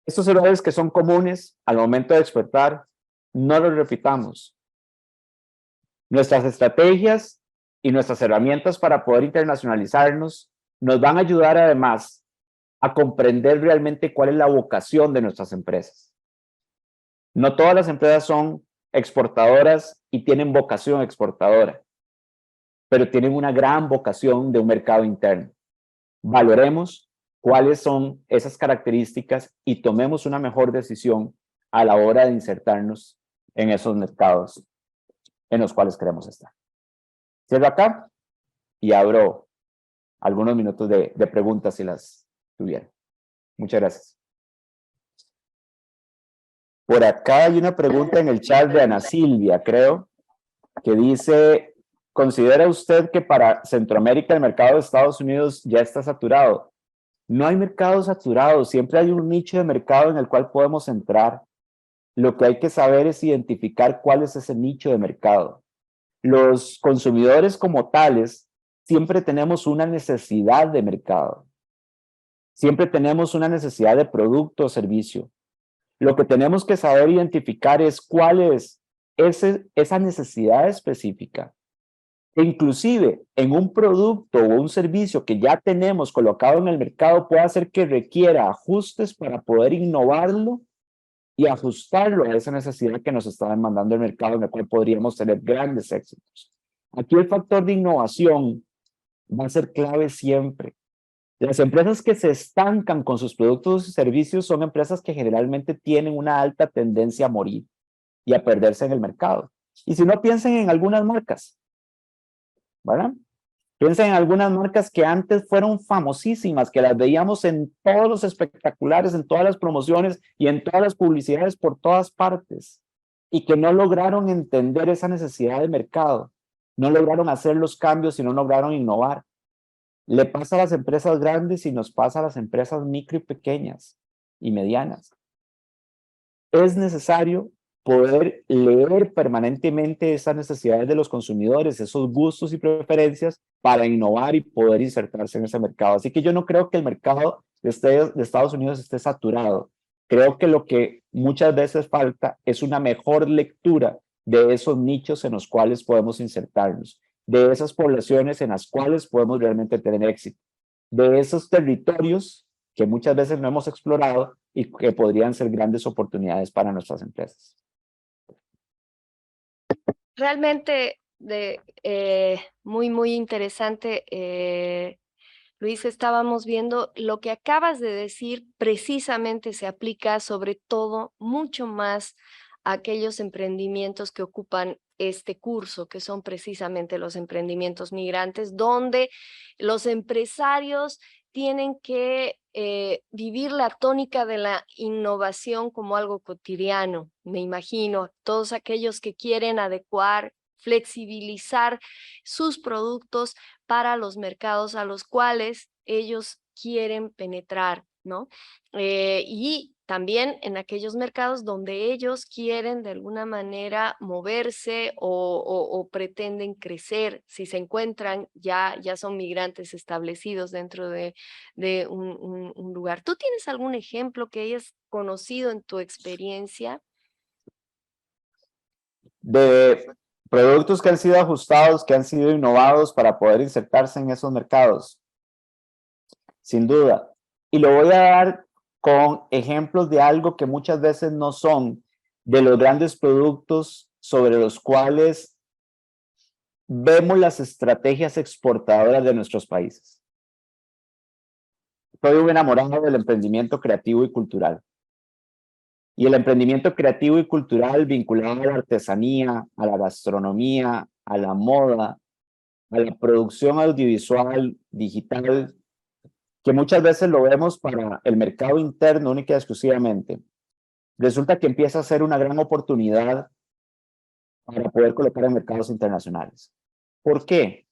[SPEAKER 2] Estos errores que son comunes al momento de exportar, no los repitamos. Nuestras estrategias y nuestras herramientas para poder internacionalizarnos nos van a ayudar además a comprender realmente cuál es la vocación de nuestras empresas. No todas las empresas son exportadoras y tienen vocación exportadora, pero tienen una gran vocación de un mercado interno. Valoremos cuáles son esas características y tomemos una mejor decisión a la hora de insertarnos en esos mercados en los cuales queremos estar. Cierro acá y abro algunos minutos de preguntas si las tuvieran. Muchas gracias. Por acá hay una pregunta en el chat de Ana Silvia, creo, que dice, ¿considera usted que para Centroamérica el mercado de Estados Unidos ya está saturado? No hay mercado saturado, siempre hay un nicho de mercado en el cual podemos entrar. Lo que hay que saber es identificar cuál es ese nicho de mercado. Los consumidores como tales siempre tenemos una necesidad de mercado. Siempre tenemos una necesidad de producto o servicio. Lo que tenemos que saber identificar es cuál es esa necesidad específica. E inclusive en un producto o un servicio que ya tenemos colocado en el mercado puede hacer que requiera ajustes para poder innovarlo y ajustarlo a esa necesidad que nos está demandando el mercado en el cual podríamos tener grandes éxitos. Aquí el factor de innovación va a ser clave siempre. Las empresas que se estancan con sus productos y servicios son empresas que generalmente tienen una alta tendencia a morir y a perderse en el mercado. Y si no, piensen en algunas marcas, ¿verdad? Piensen en algunas marcas que antes fueron famosísimas, que las veíamos en todos los espectaculares, en todas las promociones y en todas las publicidades por todas partes, y que no lograron entender esa necesidad de mercado, no lograron hacer los cambios y no lograron innovar. Le pasa a las empresas grandes y nos pasa a las empresas micro y pequeñas y medianas. Es necesario poder leer permanentemente esas necesidades de los consumidores, esos gustos y preferencias para innovar y poder insertarse en ese mercado. Así que yo no creo que el mercado de Estados Unidos esté saturado. Creo que lo que muchas veces falta es una mejor lectura de esos nichos en los cuales podemos insertarnos, de esas poblaciones en las cuales podemos realmente tener éxito, de esos territorios que muchas veces no hemos explorado y que podrían ser grandes oportunidades para nuestras empresas.
[SPEAKER 1] Realmente muy interesante, Luis. Estábamos viendo lo que acabas de decir, precisamente se aplica sobre todo mucho más a aquellos emprendimientos que ocupan este curso, que son precisamente los emprendimientos migrantes, donde los empresarios tienen que vivir la tónica de la innovación como algo cotidiano. Me imagino, todos aquellos que quieren adecuar, flexibilizar sus productos para los mercados a los cuales ellos quieren penetrar, ¿no? Y también en aquellos mercados donde ellos quieren de alguna manera moverse o pretenden crecer, si se encuentran, ya son migrantes establecidos dentro de un lugar. ¿Tú tienes algún ejemplo que hayas conocido en tu experiencia?
[SPEAKER 2] De productos que han sido ajustados, que han sido innovados para poder insertarse en esos mercados, sin duda. Y lo voy a dar con ejemplos de algo que muchas veces no son de los grandes productos sobre los cuales vemos las estrategias exportadoras de nuestros países. Soy un enamorado del emprendimiento creativo y cultural. Y el emprendimiento creativo y cultural vinculado a la artesanía, a la gastronomía, a la moda, a la producción audiovisual, digital, que muchas veces lo vemos para el mercado interno única y exclusivamente, resulta que empieza a ser una gran oportunidad para poder colocar en mercados internacionales. ¿Por qué?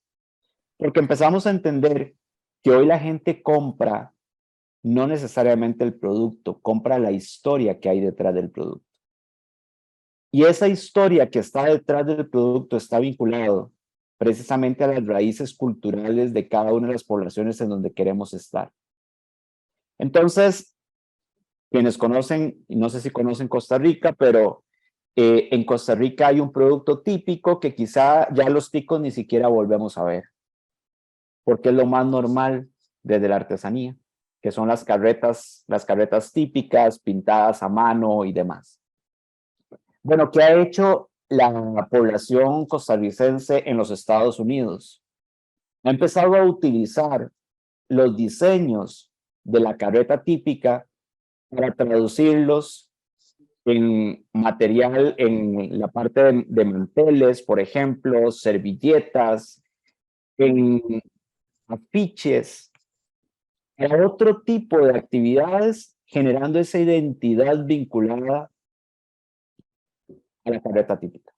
[SPEAKER 2] Porque empezamos a entender que hoy la gente compra no necesariamente el producto, compra la historia que hay detrás del producto. Y esa historia que está detrás del producto está vinculado precisamente a las raíces culturales de cada una de las poblaciones en donde queremos estar. Entonces, quienes conocen, no sé si conocen Costa Rica, pero en Costa Rica hay un producto típico que quizá ya los ticos ni siquiera volvemos a ver, porque es lo más normal desde la artesanía, que son las carretas típicas, pintadas a mano y demás. Bueno, ¿qué ha hecho la población costarricense en los Estados Unidos? Ha empezado a utilizar los diseños de la carreta típica para traducirlos en material, en la parte de manteles, por ejemplo, servilletas, en afiches, a otro tipo de actividades, generando esa identidad vinculada a la carreta típica.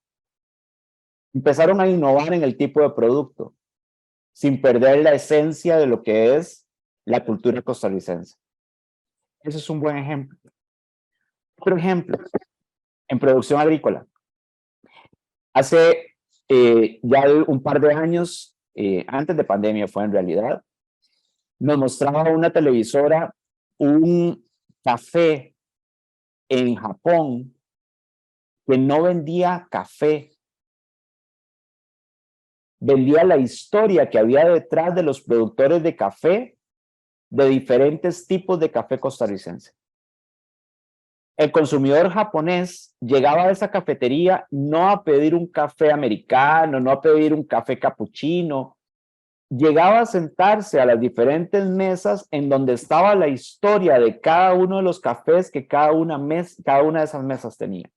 [SPEAKER 2] Empezaron a innovar en el tipo de producto, sin perder la esencia de lo que es la cultura costarricense. Ese es un buen ejemplo. Otro ejemplo, en producción agrícola. Hace ya un par de años, antes de pandemia fue en realidad, nos mostraba una televisora un café en Japón que no vendía café, vendía la historia que había detrás de los productores de café de diferentes tipos de café costarricense. El consumidor japonés llegaba a esa cafetería no a pedir un café americano, no a pedir un café capuchino, llegaba a sentarse a las diferentes mesas en donde estaba la historia de cada uno de los cafés que cada una de esas mesas tenía.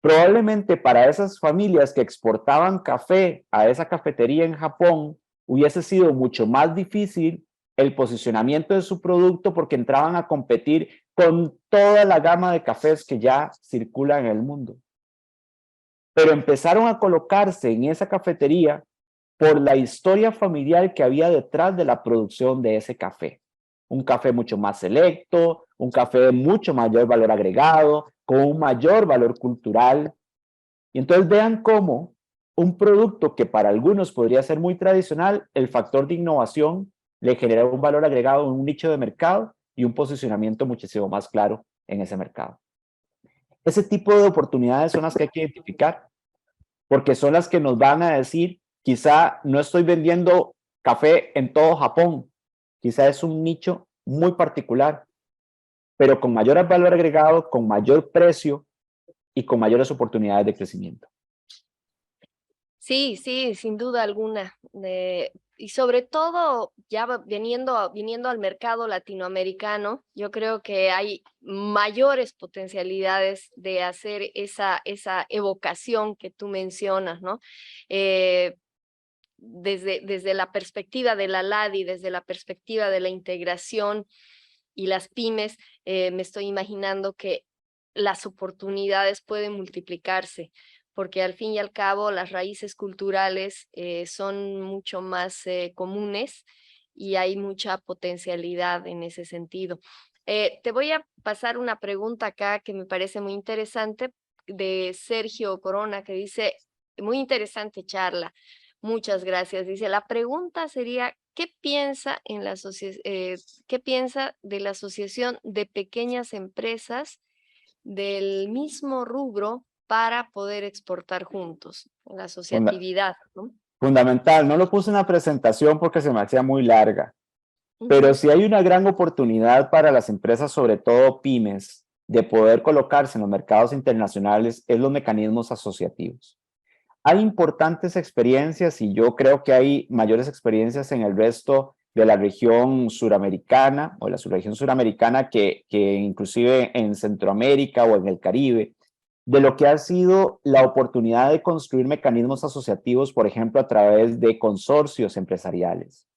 [SPEAKER 2] Probablemente para esas familias que exportaban café a esa cafetería en Japón, hubiese sido mucho más difícil el posicionamiento de su producto porque entraban a competir con toda la gama de cafés que ya circulan en el mundo. Pero empezaron a colocarse en esa cafetería por la historia familiar que había detrás de la producción de ese café. Un café mucho más selecto, un café de mucho mayor valor agregado, con un mayor valor cultural. Y entonces vean cómo un producto que para algunos podría ser muy tradicional, el factor de innovación le genera un valor agregado en un nicho de mercado y un posicionamiento muchísimo más claro en ese mercado. Ese tipo de oportunidades son las que hay que identificar, porque son las que nos van a decir, quizá no estoy vendiendo café en todo Japón, quizá es un nicho muy particular, pero con mayor valor agregado, con mayor precio y con mayores oportunidades de crecimiento.
[SPEAKER 1] Sí, sí, sin duda alguna. Y sobre todo, ya viniendo al mercado latinoamericano, yo creo que hay mayores potencialidades de hacer esa evocación que tú mencionas, ¿no? Eh, desde la perspectiva de la LADI, desde la perspectiva de la integración y las pymes, me estoy imaginando que las oportunidades pueden multiplicarse, porque al fin y al cabo las raíces culturales son mucho más comunes y hay mucha potencialidad en ese sentido. Te voy a pasar una pregunta acá que me parece muy interesante de Sergio Corona, que dice, muy interesante charla. Muchas gracias. Dice, la pregunta sería, ¿qué piensa de la Asociación de Pequeñas Empresas del mismo rubro para poder exportar juntos? La
[SPEAKER 2] Funda
[SPEAKER 1] asociatividad, ¿no?
[SPEAKER 2] Fundamental, no lo puse en la presentación porque se me hacía muy larga, pero
[SPEAKER 1] Ujú.
[SPEAKER 2] sí hay una gran oportunidad para las empresas, sobre todo pymes, de poder colocarse en los mercados internacionales, es los mecanismos asociativos. Hay importantes experiencias y yo creo que hay mayores experiencias en el resto de la región suramericana o la subregión suramericana que inclusive en Centroamérica o en el Caribe, de lo que ha sido la oportunidad de construir mecanismos asociativos, por ejemplo, a través de consorcios empresariales.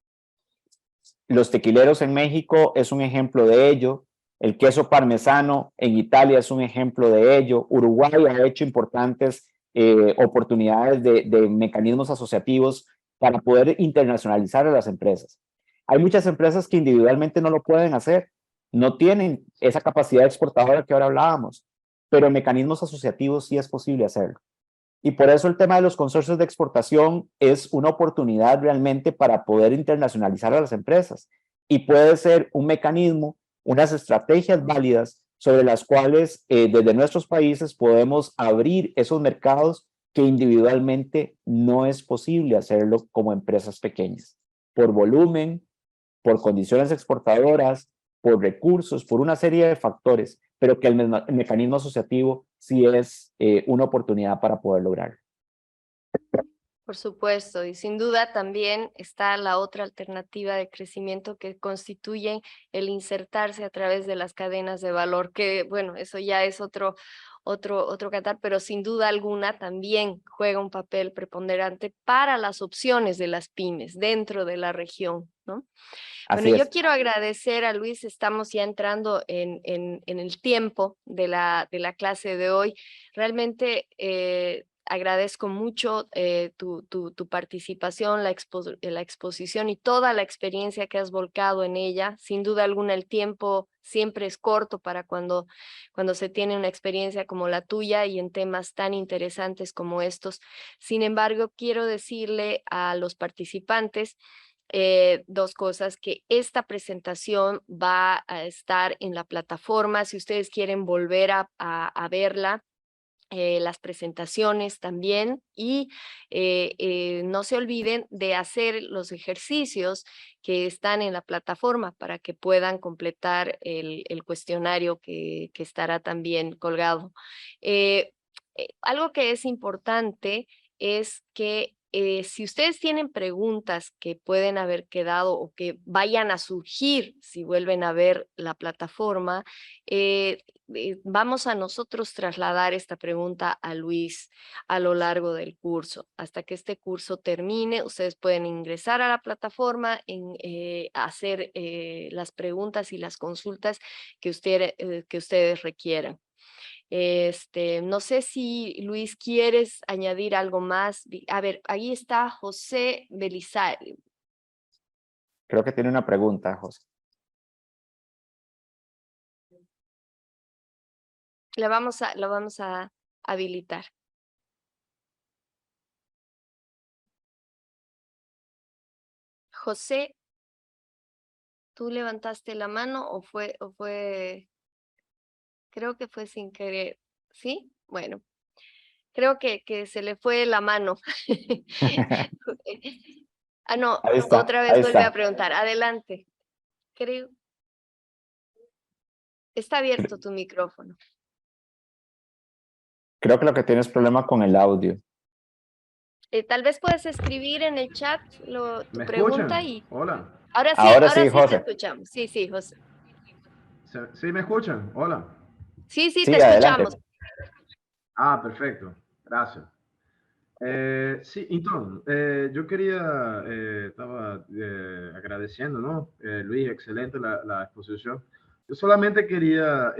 [SPEAKER 2] Los tequileros en México es un ejemplo de ello. El queso parmesano en Italia es un ejemplo de ello. Uruguay ha hecho importantes oportunidades de mecanismos asociativos para poder internacionalizar a las empresas. Hay muchas empresas que individualmente no lo pueden hacer, no tienen esa capacidad exportadora que ahora hablábamos, pero en mecanismos asociativos sí es posible hacerlo. Y por eso el tema de los consorcios de exportación es una oportunidad realmente para poder internacionalizar a las empresas y puede ser un mecanismo, unas estrategias válidas sobre las cuales desde nuestros países podemos abrir esos mercados que individualmente no es posible hacerlo como empresas pequeñas, por volumen, por condiciones exportadoras, por recursos, por una serie de factores, pero que el mecanismo asociativo sí es una oportunidad para poder lograrlo.
[SPEAKER 1] Por supuesto, y sin duda también está la otra alternativa de crecimiento que constituye el insertarse a través de las cadenas de valor, que bueno, eso ya es otro cantar, pero sin duda alguna también juega un papel preponderante para las opciones de las pymes dentro de la región, ¿no? Bueno,
[SPEAKER 2] Así
[SPEAKER 1] yo
[SPEAKER 2] es.
[SPEAKER 1] quiero agradecer a Luis, estamos ya entrando en el tiempo de la clase de hoy. Realmente agradezco mucho tu participación, la exposición y toda la experiencia que has volcado en ella. Sin duda alguna, el tiempo siempre es corto para cuando se tiene una experiencia como la tuya y en temas tan interesantes como estos. Sin embargo, quiero decirle a los participantes dos cosas, que esta presentación va a estar en la plataforma, si ustedes quieren volver a verla, las presentaciones también y no se olviden de hacer los ejercicios que están en la plataforma para que puedan completar el cuestionario que estará también colgado. Algo que es importante es que Si ustedes tienen preguntas que pueden haber quedado o que vayan a surgir si vuelven a ver la plataforma, vamos a nosotros trasladar esta pregunta a Luis a lo largo del curso. Hasta que este curso termine, ustedes pueden ingresar a la plataforma, hacer las preguntas y las consultas que ustedes requieran. No sé si Luis quieres añadir algo más. A ver, ahí está José Belisario.
[SPEAKER 2] Creo que tiene una pregunta, José.
[SPEAKER 1] La vamos a habilitar. José, ¿tú levantaste la mano o fue, creo que fue sin querer? ¿Sí? Bueno, creo que se le fue la mano. Ah, no,
[SPEAKER 2] Ahí está,
[SPEAKER 1] otra vez
[SPEAKER 2] ahí
[SPEAKER 1] vuelve a
[SPEAKER 2] está.
[SPEAKER 1] preguntar. Adelante. Creo. Está abierto tu micrófono.
[SPEAKER 2] Creo que lo que tiene es problema con el audio.
[SPEAKER 1] Tal vez puedes escribir en el chat tu
[SPEAKER 3] ¿Me
[SPEAKER 1] pregunta
[SPEAKER 3] escuchan?
[SPEAKER 1] y
[SPEAKER 3] Hola.
[SPEAKER 2] Ahora
[SPEAKER 1] ahora
[SPEAKER 2] sí,
[SPEAKER 1] sí te
[SPEAKER 2] José.
[SPEAKER 1] escuchamos. Sí, sí, José.
[SPEAKER 3] ¿Sí me escuchan? Hola.
[SPEAKER 1] Sí, sí, te
[SPEAKER 2] Sí, adelante.
[SPEAKER 1] escuchamos.
[SPEAKER 3] Ah, perfecto. Gracias. Sí, entonces, yo quería, estaba agradeciendo, ¿no? Luis, excelente la exposición. Yo solamente quería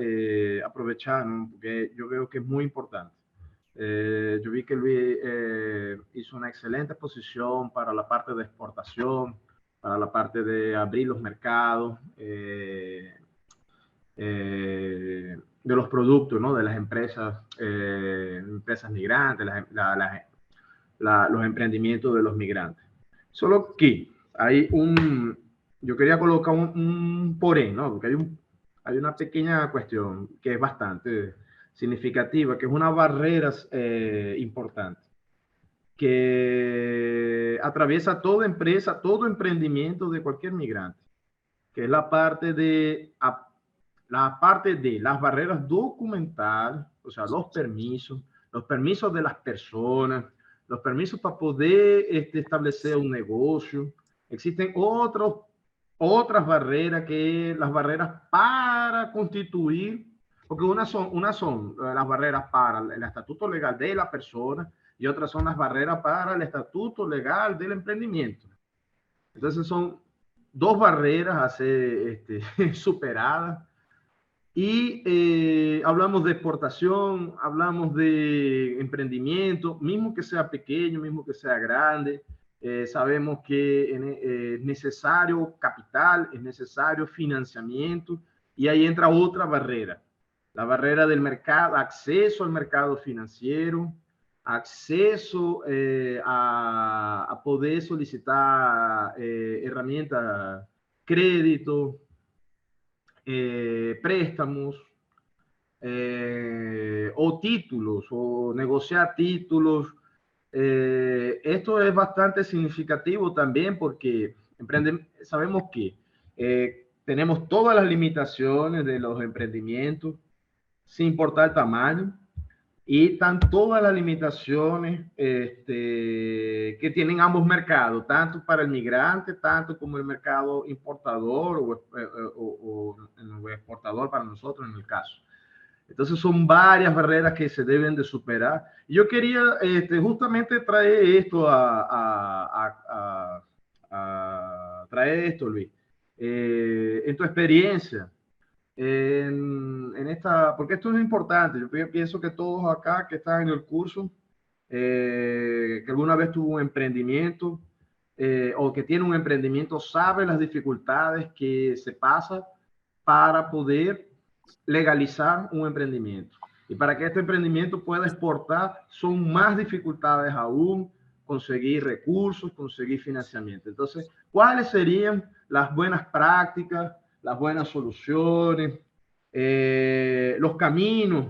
[SPEAKER 3] aprovechar, ¿no? Porque yo veo que es muy importante. Yo vi que Luis hizo una excelente exposición para la parte de exportación, para la parte de abrir los mercados, de los productos, ¿no? De las empresas, empresas migrantes, los emprendimientos de los migrantes. Solo que hay yo quería colocar un porén, ¿no? Porque hay una pequeña cuestión que es bastante significativa, que es una barrera importante, que atraviesa toda empresa, todo emprendimiento de cualquier migrante, que es la parte de las barreras documentales, o sea, los permisos de las personas, los permisos para poder establecer un negocio. Existen otras barreras, que las barreras para constituir, porque unas son las barreras para el estatuto legal de la persona y otras son las barreras para el estatuto legal del emprendimiento. Entonces son dos barreras a ser superadas. Y hablamos de exportación, hablamos de emprendimiento, mismo que sea pequeño, mismo que sea grande. Sabemos que es necesario capital, es necesario financiamiento, y ahí entra otra barrera, la barrera del mercado, acceso al mercado financiero, acceso a poder solicitar herramientas, crédito, préstamos, o títulos, o negociar títulos. Esto es bastante significativo también porque sabemos que tenemos todas las limitaciones de los emprendimientos, sin importar el tamaño, y están todas las limitaciones que tienen ambos mercados, tanto para el migrante, tanto como el mercado importador o exportador para nosotros en el caso. Entonces son varias barreras que se deben de superar. Yo quería justamente traer esto traer esto, Luis. En tu experiencia, porque esto es importante. Yo pienso que todos acá que están en el curso, que alguna vez tuvo un emprendimiento o que tiene un emprendimiento, sabe las dificultades que se pasa para poder legalizar un emprendimiento. Y para que este emprendimiento pueda exportar, son más dificultades aún conseguir recursos, conseguir financiamiento. Entonces, ¿cuáles serían las buenas prácticas, las buenas soluciones, los caminos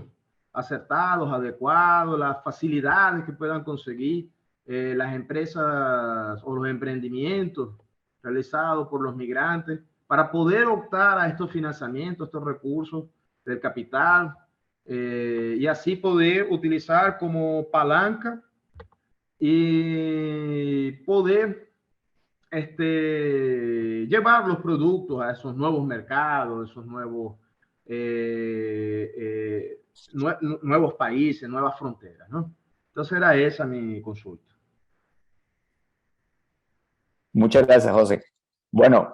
[SPEAKER 3] acertados, adecuados, las facilidades que puedan conseguir las empresas o los emprendimientos realizados por los migrantes para poder optar a estos financiamientos, estos recursos del capital, y así poder utilizar como palanca y poder llevar los productos a esos nuevos mercados, esos nuevos, nuevos países, nuevas fronteras, ¿no? Entonces era esa mi consulta.
[SPEAKER 2] Muchas gracias, José. Bueno,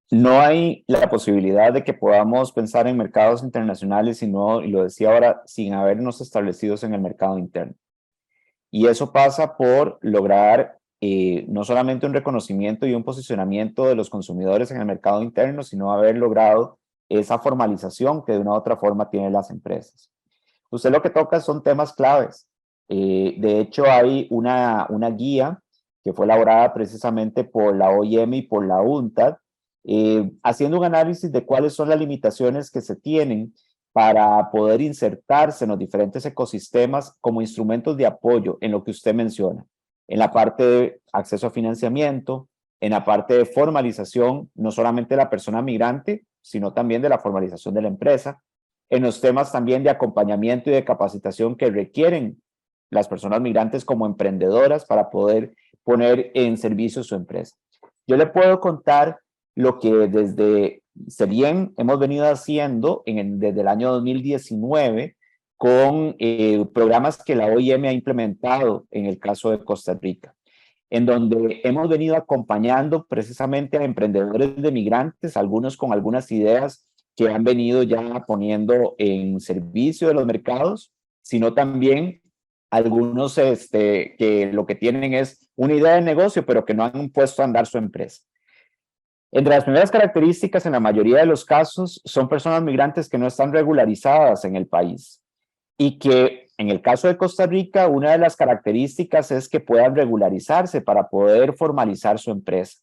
[SPEAKER 2] no hay la posibilidad de que podamos pensar en mercados internacionales, sino, y lo decía ahora, sin habernos establecidos en el mercado interno. Y eso pasa por lograr no solamente un reconocimiento y un posicionamiento de los consumidores en el mercado interno, sino haber logrado esa formalización que de una u otra forma tienen las empresas. Usted lo que toca son temas claves. De hecho, hay una guía que fue elaborada precisamente por la OIM y por la UNTAD, haciendo un análisis de cuáles son las limitaciones que se tienen para poder insertarse en los diferentes ecosistemas como instrumentos de apoyo en lo que usted menciona, en la parte de acceso a financiamiento, en la parte de formalización, no solamente de la persona migrante, sino también de la formalización de la empresa, en los temas también de acompañamiento y de capacitación que requieren las personas migrantes como emprendedoras para poder poner en servicio su empresa. Yo le puedo contar lo que desde CERIEN hemos venido haciendo desde el año 2019 con programas que la OIM ha implementado en el caso de Costa Rica, en donde hemos venido acompañando precisamente a emprendedores de migrantes, algunos con algunas ideas que han venido ya poniendo en servicio de los mercados, sino también algunos que lo que tienen es una idea de negocio, pero que no han puesto a andar su empresa. Entre las primeras características, en la mayoría de los casos, son personas migrantes que no están regularizadas en el país y que, en el caso de Costa Rica, una de las características es que puedan regularizarse para poder formalizar su empresa.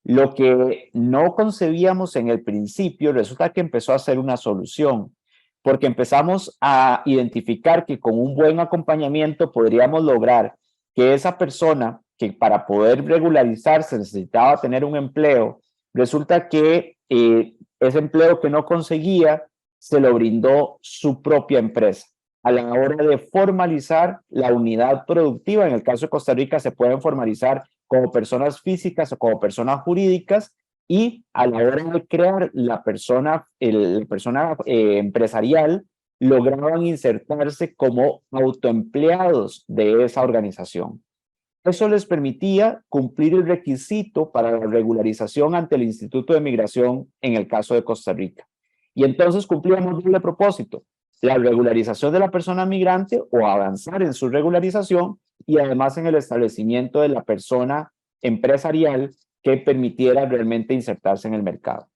[SPEAKER 2] Lo que no concebíamos en el principio resulta que empezó a ser una solución, porque empezamos a identificar que con un buen acompañamiento podríamos lograr que esa persona que para poder regularizarse necesitaba tener un empleo, resulta que ese empleo que no conseguía se lo brindó su propia empresa. A la hora de formalizar la unidad productiva, en el caso de Costa Rica se pueden formalizar como personas físicas o como personas jurídicas, y a la hora de crear la persona empresarial, lograban insertarse como autoempleados de esa organización. Eso les permitía cumplir el requisito para la regularización ante el Instituto de Migración en el caso de Costa Rica. Y entonces cumplíamos doble propósito: la regularización de la persona migrante o avanzar en su regularización, y además en el establecimiento de la persona empresarial que permitiera realmente insertarse en el mercado.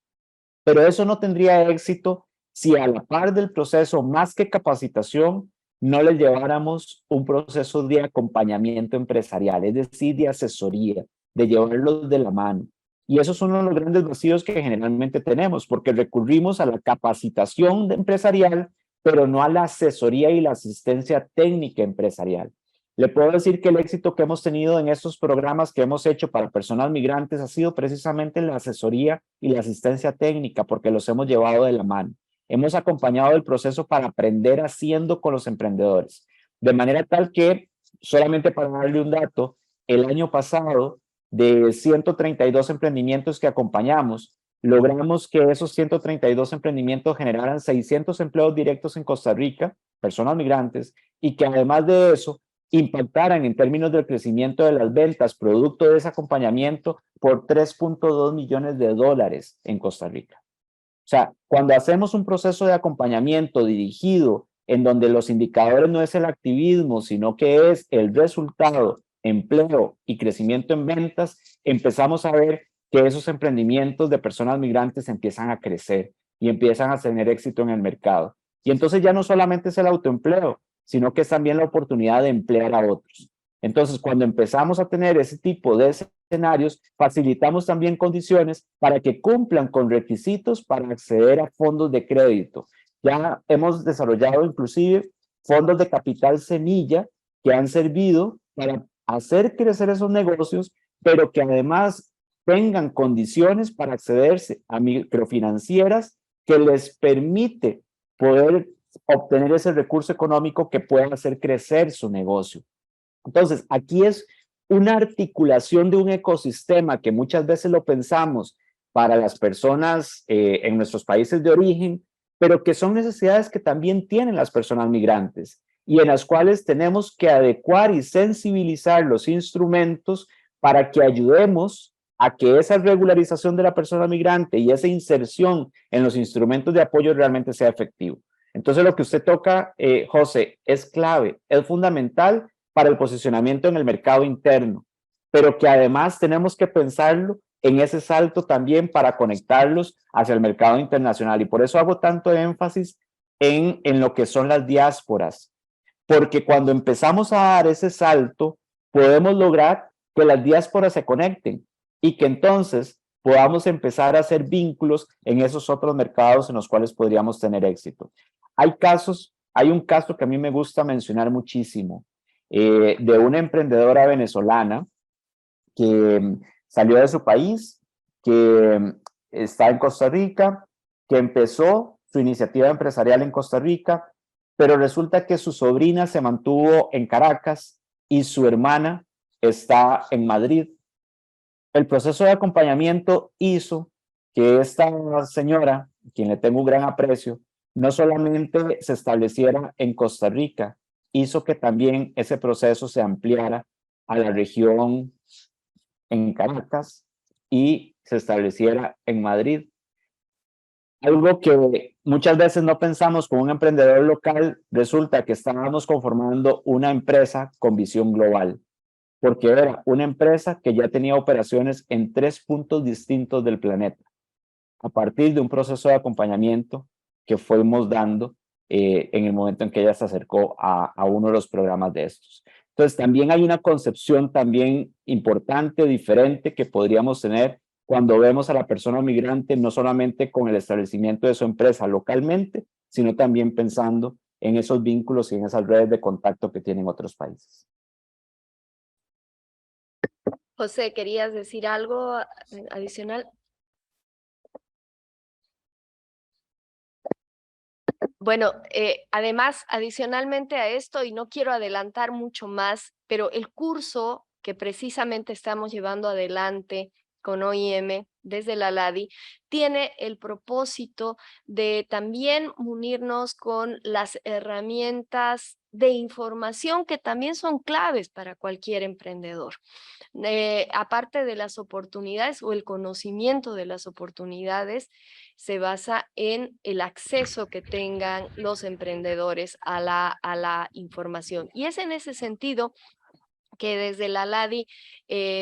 [SPEAKER 2] Pero eso no tendría éxito si a la par del proceso, más que capacitación, no les lleváramos un proceso de acompañamiento empresarial, es decir, de asesoría, de llevarlos de la mano. Y esos son los grandes vacíos que generalmente tenemos, porque recurrimos a la capacitación empresarial, pero no a la asesoría y la asistencia técnica empresarial. Le puedo decir que el éxito que hemos tenido en estos programas que hemos hecho para personas migrantes ha sido precisamente la asesoría y la asistencia técnica, porque los hemos llevado de la mano. Hemos acompañado el proceso para aprender haciendo con los emprendedores. De manera tal que, solamente para darle un dato, el año pasado, de 132 emprendimientos que acompañamos, logramos que esos 132 emprendimientos generaran 600 empleos directos en Costa Rica, personas migrantes, y que además de eso, impactaran en términos del crecimiento de las ventas producto de ese acompañamiento por $3.2 millones en Costa Rica. O sea, cuando hacemos un proceso de acompañamiento dirigido en donde los indicadores no es el activismo, sino que es el resultado, empleo y crecimiento en ventas, empezamos a ver que esos emprendimientos de personas migrantes empiezan a crecer y empiezan a tener éxito en el mercado. Y entonces ya no solamente es el autoempleo, sino que es también la oportunidad de emplear a otros. Entonces, cuando empezamos a tener ese tipo de escenarios, facilitamos también condiciones para que cumplan con requisitos para acceder a fondos de crédito. Ya hemos desarrollado inclusive fondos de capital semilla que han servido para hacer crecer esos negocios, pero que además tengan condiciones para accederse a microfinancieras que les permite poder obtener ese recurso económico que pueda hacer crecer su negocio. Entonces, aquí es una articulación de un ecosistema que muchas veces lo pensamos para las personas en nuestros países de origen, pero que son necesidades que también tienen las personas migrantes y en las cuales tenemos que adecuar y sensibilizar los instrumentos para que ayudemos a que esa regularización de la persona migrante y esa inserción en los instrumentos de apoyo realmente sea efectivo. Entonces, lo que usted toca, José, es clave, es fundamental para el posicionamiento en el mercado interno, pero que además tenemos que pensarlo en ese salto también para conectarlos hacia el mercado internacional. Y por eso hago tanto énfasis en lo que son las diásporas, porque cuando empezamos a dar ese salto, podemos lograr que las diásporas se conecten y que entonces podamos empezar a hacer vínculos en esos otros mercados en los cuales podríamos tener éxito. Hay un caso que a mí me gusta mencionar muchísimo, de una emprendedora venezolana que salió de su país, que está en Costa Rica, que empezó su iniciativa empresarial en Costa Rica, pero resulta que su sobrina se mantuvo en Caracas y su hermana está en Madrid. El proceso de acompañamiento hizo que esta señora, a quien le tengo un gran aprecio, no solamente se estableciera en Costa Rica, hizo que también ese proceso se ampliara a la región en Caracas y se estableciera en Madrid. Algo que muchas veces no pensamos con un emprendedor local, resulta que estábamos conformando una empresa con visión global, porque era una empresa que ya tenía operaciones en 3 puntos distintos del planeta, a partir de un proceso de acompañamiento que fuimos dando en el momento en que ella se acercó a uno de los programas de estos. Entonces, también hay una concepción también importante, diferente, que podríamos tener cuando vemos a la persona migrante, no solamente con el establecimiento de su empresa localmente, sino también pensando en esos vínculos y en esas redes de contacto que tienen otros países.
[SPEAKER 1] José, ¿querías decir algo adicional? Bueno, además, adicionalmente a esto, y no quiero adelantar mucho más, pero el curso que precisamente estamos llevando adelante con OIM desde la LADI tiene el propósito de también unirnos con las herramientas de información que también son claves para cualquier emprendedor. Aparte de las oportunidades o el conocimiento de las oportunidades, se basa en el acceso que tengan los emprendedores a la información. Y es en ese sentido que desde la LADI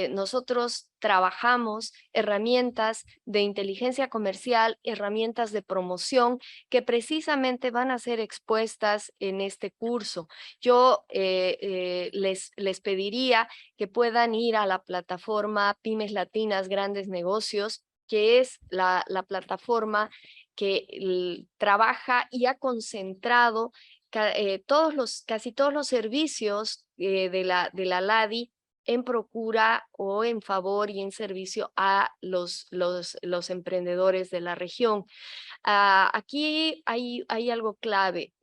[SPEAKER 1] nosotros trabajamos herramientas de inteligencia comercial, herramientas de promoción que precisamente van a ser expuestas en este curso. Yo les pediría que puedan ir a la plataforma Pymes Latinas Grandes Negocios, que es la plataforma que trabaja y ha concentrado casi todos los servicios de la LADI en procura o en favor y en servicio a los emprendedores de la región. Aquí hay algo clave.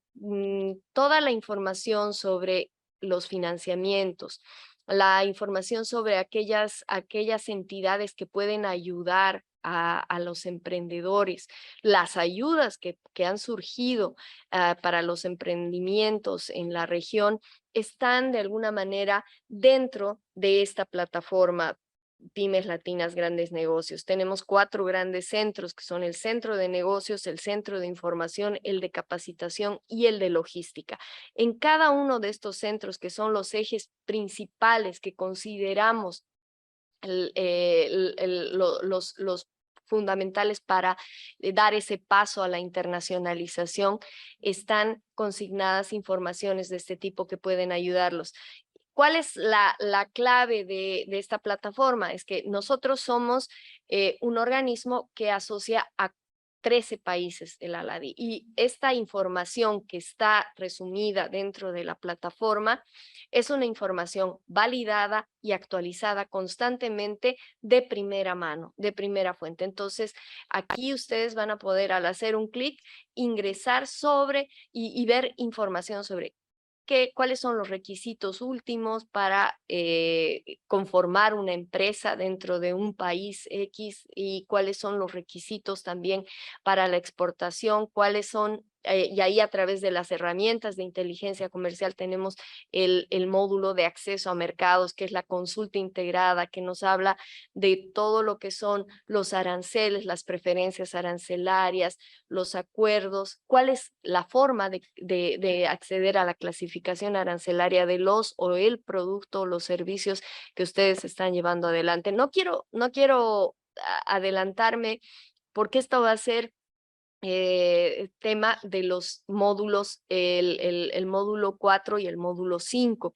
[SPEAKER 1] Toda la información sobre los financiamientos, la información sobre aquellas entidades que pueden ayudar a los emprendedores, las ayudas que han surgido para los emprendimientos en la región están de alguna manera dentro de esta plataforma Pymes Latinas Grandes Negocios. Tenemos 4 grandes centros que son el Centro de Negocios, el Centro de Información, el de Capacitación y el de Logística. En cada uno de estos centros, que son los ejes principales que consideramos los fundamentales para dar ese paso a la internacionalización, están consignadas informaciones de este tipo que pueden ayudarlos. ¿Cuál es la clave de esta plataforma? Es que nosotros somos un organismo que asocia a 13 países de la LADI y esta información que está resumida dentro de la plataforma es una información validada y actualizada constantemente de primera mano, de primera fuente. Entonces, aquí ustedes van a poder, al hacer un clic, ingresar sobre y ver información sobre cuáles son los requisitos últimos para conformar una empresa dentro de un país X y cuáles son los requisitos también para la exportación, cuáles son, y ahí a través de las herramientas de inteligencia comercial tenemos el módulo de acceso a mercados, que es la consulta integrada, que nos habla de todo lo que son los aranceles, las preferencias arancelarias, los acuerdos, cuál es la forma de acceder a la clasificación arancelaria de los o el producto o los servicios que ustedes están llevando adelante. No quiero adelantarme porque esto va a ser tema de los módulos, el módulo 4 y el módulo 5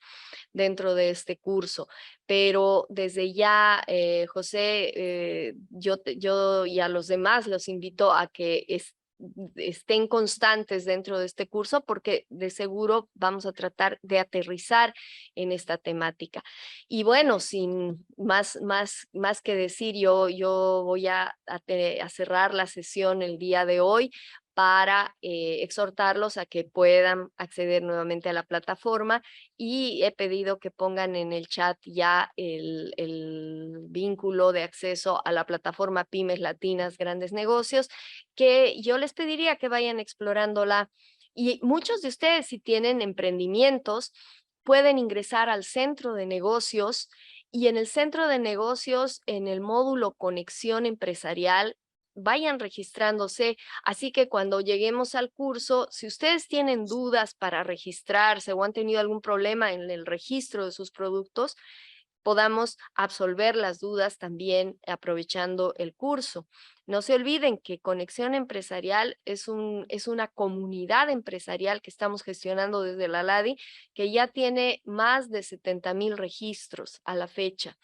[SPEAKER 1] dentro de este curso. Pero desde ya, José, yo y a los demás los invito a que estén constantes dentro de este curso porque de seguro vamos a tratar de aterrizar en esta temática. Y bueno, sin más que decir, yo voy a cerrar la sesión el día de hoy para exhortarlos a que puedan acceder nuevamente a la plataforma y he pedido que pongan en el chat ya el vínculo de acceso a la plataforma Pymes Latinas Grandes Negocios, que yo les pediría que vayan explorándola. Y muchos de ustedes, si tienen emprendimientos, pueden ingresar al centro de negocios y en el centro de negocios, en el módulo Conexión Empresarial, vayan registrándose, así que cuando lleguemos al curso, si ustedes tienen dudas para registrarse o han tenido algún problema en el registro de sus productos, podamos absolver las dudas también aprovechando el curso. No se olviden que Conexión Empresarial es una comunidad empresarial que estamos gestionando desde la LADI, que ya tiene más de 70,000 registros a la fecha.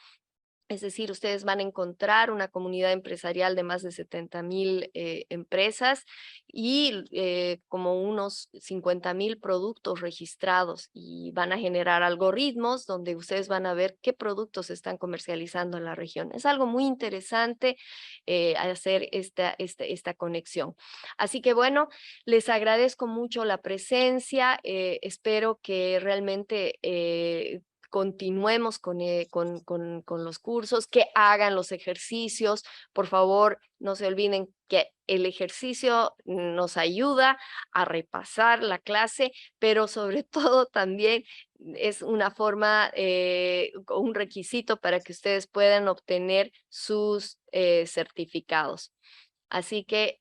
[SPEAKER 1] Es decir, ustedes van a encontrar una comunidad empresarial de más de 70,000 empresas y como unos 50,000 productos registrados y van a generar algoritmos donde ustedes van a ver qué productos se están comercializando en la región. Es algo muy interesante hacer esta conexión. Así que bueno, les agradezco mucho la presencia. Espero que realmente continuemos con los cursos, que hagan los ejercicios. Por favor, no se olviden que el ejercicio nos ayuda a repasar la clase, pero sobre todo también es una forma, un requisito para que ustedes puedan obtener sus certificados. Así que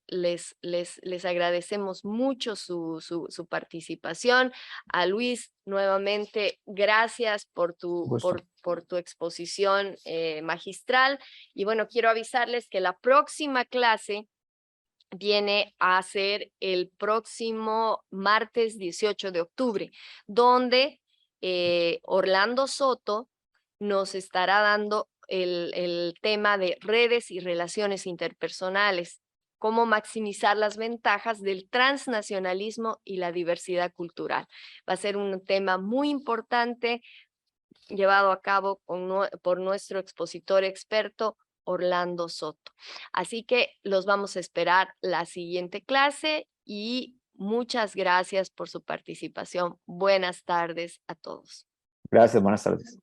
[SPEAKER 1] les agradecemos mucho su participación. A Luis, nuevamente, gracias por tu exposición magistral. Y bueno, quiero avisarles que la próxima clase viene a ser el próximo martes 18 de octubre, donde Orlando Soto nos estará dando el tema de redes y relaciones interpersonales, cómo maximizar las ventajas del transnacionalismo y la diversidad cultural. Va a ser un tema muy importante llevado a cabo por nuestro expositor experto, Orlando Soto. Así que los vamos a esperar la siguiente clase y muchas gracias por su participación. Buenas tardes a todos.
[SPEAKER 2] Gracias, buenas tardes.